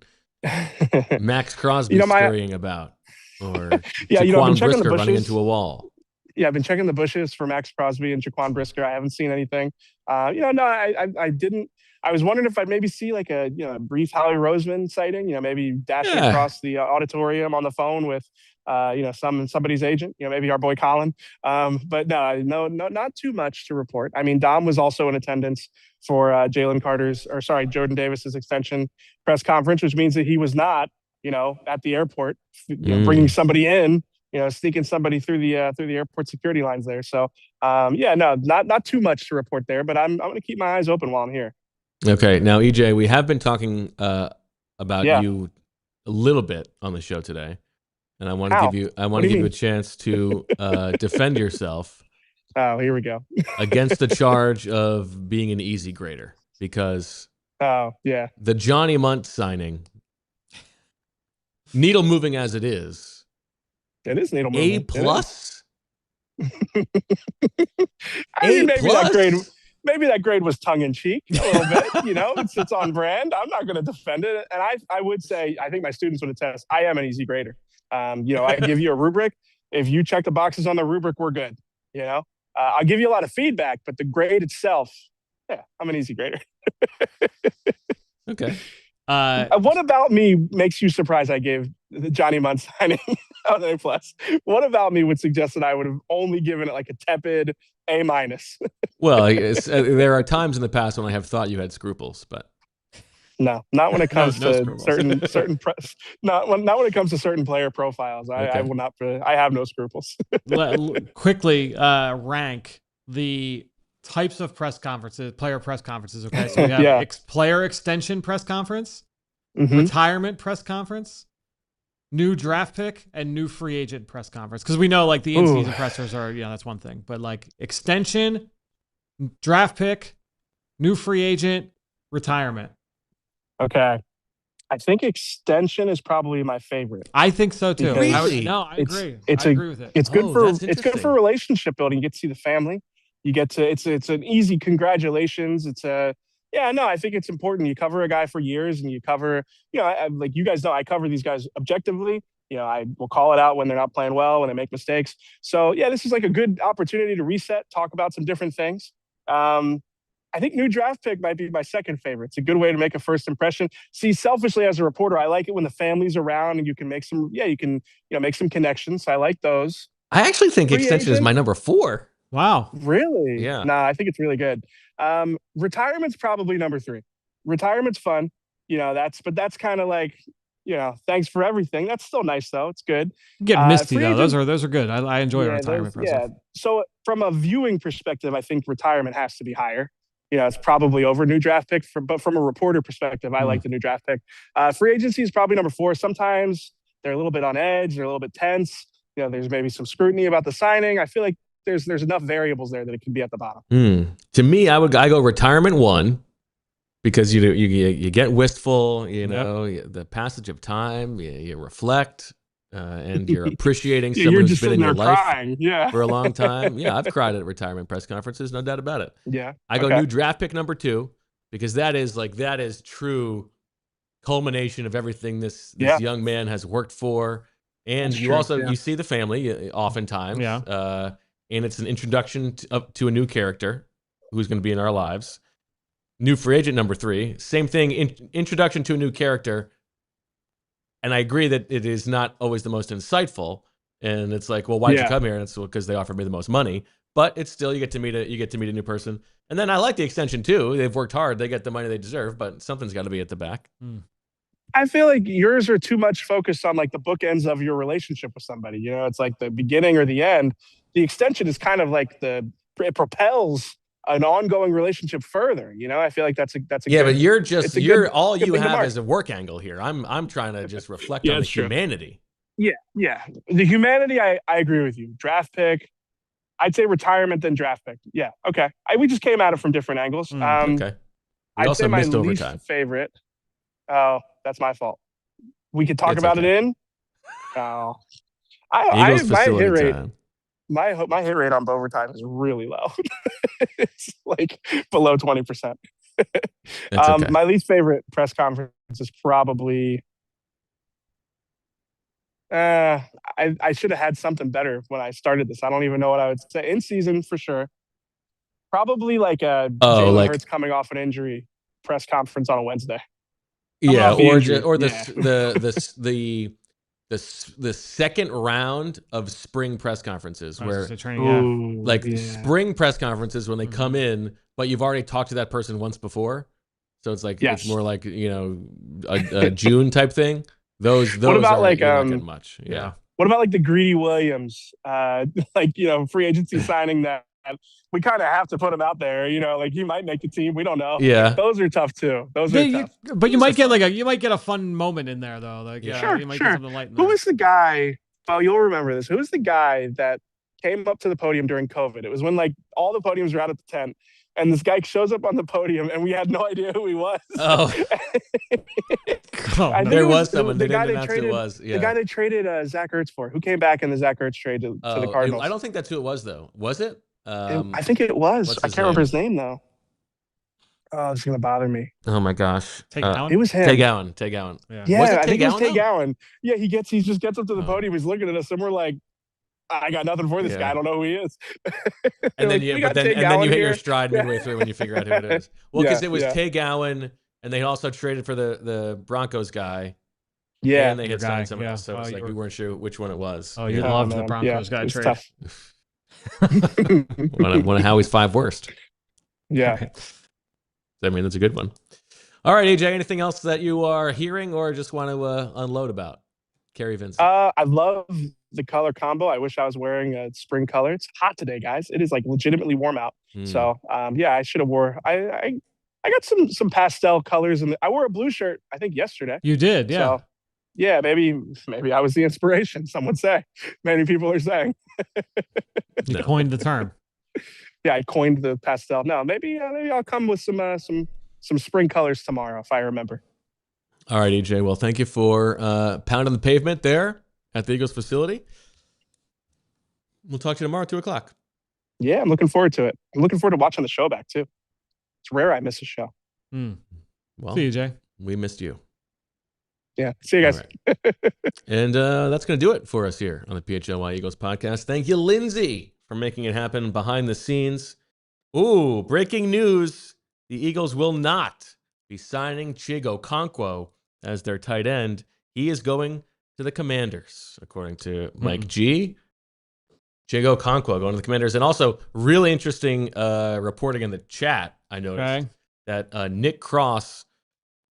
Maxx Crosby scurrying about, or Jaquan Brisker running into a wall? Yeah, I've been checking the bushes for Maxx Crosby and Jaquan Brisker. I haven't seen anything. I didn't. I was wondering if I'd maybe see like a brief Howie Roseman sighting. Maybe dashing across the auditorium on the phone with somebody's agent. Maybe our boy Colin. But no, not too much to report. I mean, Dom was also in attendance for Jordan Davis's extension press conference, which means that he was not at the airport, bringing somebody in. Sneaking somebody through the airport security lines there. So, not too much to report there, but I'm going to keep my eyes open while I'm here. Okay. Now, EJ, we have been talking about you a little bit on the show today, and I want to give you a chance to defend yourself. Oh, here we go. Against the charge of being an easy grader, because the Johnny Munt signing, needle moving as it is. It is needle moving. A plus. Maybe that grade was tongue in cheek a little bit. It's on brand. I'm not going to defend it, and I would say I think my students would attest. I am an easy grader. I give you a rubric. If you check the boxes on the rubric, we're good. I'll give you a lot of feedback, but the grade itself, I'm an easy grader. Okay. What about me makes you surprised I gave the Johnny Munt signing an A+? What about me would suggest that I would have only given it like a tepid A-? Well, there are times in the past when I have thought you had scruples, but no, not when it comes to certain press. Not when it comes to certain player profiles. I will not. I have no scruples. Quickly rank the types of player press conferences. Okay, so we have player extension press conference, retirement press conference, new draft pick, and new free agent press conference. Because we know like the in-season pressers are, that's one thing, but like extension, draft pick, new free agent, retirement. Okay. I think extension is probably my favorite. I think so too. Really? I agree. I It's agree with it. It's good that's it's good interesting. for relationship building. You get to see the family. You get to it's an easy congratulations. I think it's important. You cover a guy for years, and you cover, like you guys know, I cover these guys objectively. I will call it out when they're not playing well, when they make mistakes. So yeah, this is like a good opportunity to reset, talk about some different things. I think new draft pick might be my second favorite. It's a good way to make a first impression. See, selfishly as a reporter, I like it when the family's around and you can make some, make some connections. I like those. I actually think Free extension is agent? my number 4. Wow. Really? Yeah. Nah, I think it's really good. Retirement's probably number 3. Retirement's fun. That's kind of like, thanks for everything. That's still nice though. It's good. Get misty free though. agent- Those are good. I enjoy retirement process. So from a viewing perspective, I think retirement has to be higher. It's probably over new draft pick. But from a reporter perspective, I like the new draft pick. Free agency is probably number 4. Sometimes they're a little bit on edge. They're a little bit tense. There's maybe some scrutiny about the signing. I feel like there's enough variables there that it can be at the bottom. To me, I go retirement 1 because you get wistful. The passage of time. You reflect. And you're appreciating someone who's been in your life for a long time. Yeah, I've cried at retirement press conferences, no doubt about it. Yeah. I go new draft pick number 2 because that is true culmination of everything this young man has worked for. And you see the family oftentimes. Yeah. And it's an introduction to a new character who's going to be in our lives. New free agent number 3, same thing, introduction to a new character. And I agree that it is not always the most insightful. And it's like, well, why'd you come here? And it's because they offered me the most money. But it's still you get to meet a new person. And then I like the extension too. They've worked hard. They get the money they deserve. But something's got to be at the back. I feel like yours are too much focused on like the bookends of your relationship with somebody. It's like the beginning or the end. The extension is kind of like it propels an ongoing relationship further. I feel like that's a but all you have is a work angle here. I'm trying to just reflect on the humanity. Yeah. The humanity, I agree with you. Draft pick, I'd say retirement then draft pick. Yeah, okay. We just came at it from different angles. Okay. I'd say my least favorite. Oh, that's my fault. We could talk about it in. Oh, my hit rate. My hit rate on overtime is really low. It's like below 20%. Okay. My least favorite press conference is probably. I should have had something better when I started this. I don't even know what I would say. In season for sure. Probably like Jalen Hurts coming off an injury press conference on a Wednesday. Yeah, the second round of spring press conferences where spring press conferences when they come in, but you've already talked to that person once before. So it's like it's more like a June type thing. Those what about like not getting much. Yeah. What about like the Greedy Williams free agency signing that we kind of have to put him out there, like he might make the team. We don't know. Yeah. Those are tough too. Tough. But you might get a fun moment in there though. Like, sure, you might sure. get something light in there. Who was the guy? Well, you'll remember this. Who was the guy that came up to the podium during COVID? It was when like all the podiums were out at the tent. And this guy shows up on the podium, and we had no idea who he was. Oh, there was someone. They didn't announce who it was. Yeah. The guy they traded Zach Ertz for, who came back in the Zach Ertz trade to the Cardinals. I don't think that's who it was, though. Was it? I think it was. I can't remember his name though. Oh, it's gonna bother me. Oh my gosh! It was him. Tay Gowan. Yeah, I think it was Tay Gowan. Yeah, he just gets up to the podium. He's looking at us, and we're like, I got nothing for this guy. I don't know who he is. And then you hit your stride midway through when you figure out who it is. Well, because it was Tay Gowan, and they also traded for the Broncos guy. Yeah, and they had signed someone else, so it's like we weren't sure which one it was. Oh, you loved the Broncos guy trade. Tough. one of Howie's 5 worst. Yeah. I mean, that's a good one. All right, AJ, anything else that you are hearing or just want to unload about? Kerry Vincent. I love the color combo. I wish I was wearing a spring color. It's hot today, guys. It is like legitimately warm out. So, I should have wore. I got some pastel colors, and I wore a blue shirt. I think yesterday. You did, yeah. So, yeah, maybe I was the inspiration. Some would say. Many people are saying. You coined the term. Yeah, I coined the pastel. No, maybe I'll come with some spring colors tomorrow if I remember. All right, EJ. Well, thank you for pounding the pavement there at the Eagles facility. We'll talk to you tomorrow at 2:00. Yeah, I'm looking forward to it. I'm looking forward to watching the show back, too. It's rare I miss a show. Well, see you, Jay. We missed you. Yeah, see you guys. Right. And that's going to do it for us here on the PHLY Eagles podcast. Thank you, Lindsay, for making it happen behind the scenes. Ooh, breaking news. The Eagles will not be signing Chig Okonkwo as their tight end. He is going to the Commanders, according to Mike G. Chig Okonkwo going to the Commanders. And also, really interesting reporting in the chat, I noticed that Nick Cross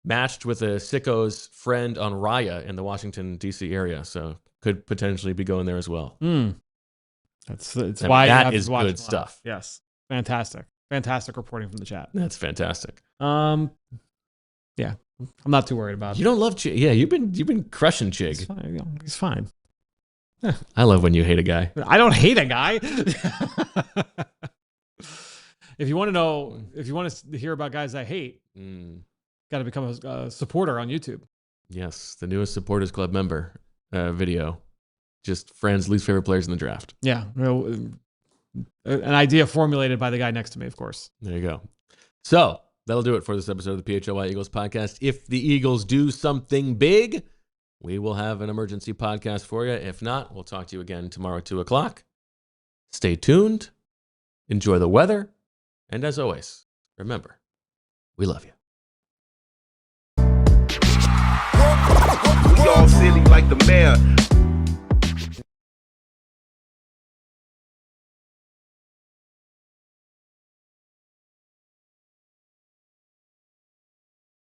matched with a sicko's friend on Raya in the Washington, D.C. area. So could potentially be going there as well. That's why that is good stuff. Yes. Fantastic. Fantastic reporting from the chat. That's fantastic. Yeah. I'm not too worried about it. You don't love Chig. Yeah, you've been crushing Chig. He's fine. I love when you hate a guy. I don't hate a guy. If you want to know, if you want to hear about guys I hate, got to become a supporter on YouTube. Yes, the newest Supporters Club member video. Just friends, least favorite players in the draft. Yeah. An idea formulated by the guy next to me, of course. There you go. So that'll do it for this episode of the PHLY Eagles podcast. If the Eagles do something big, we will have an emergency podcast for you. If not, we'll talk to you again tomorrow at 2:00. Stay tuned. Enjoy the weather. And as always, remember, we love you. We all silly like the mayor.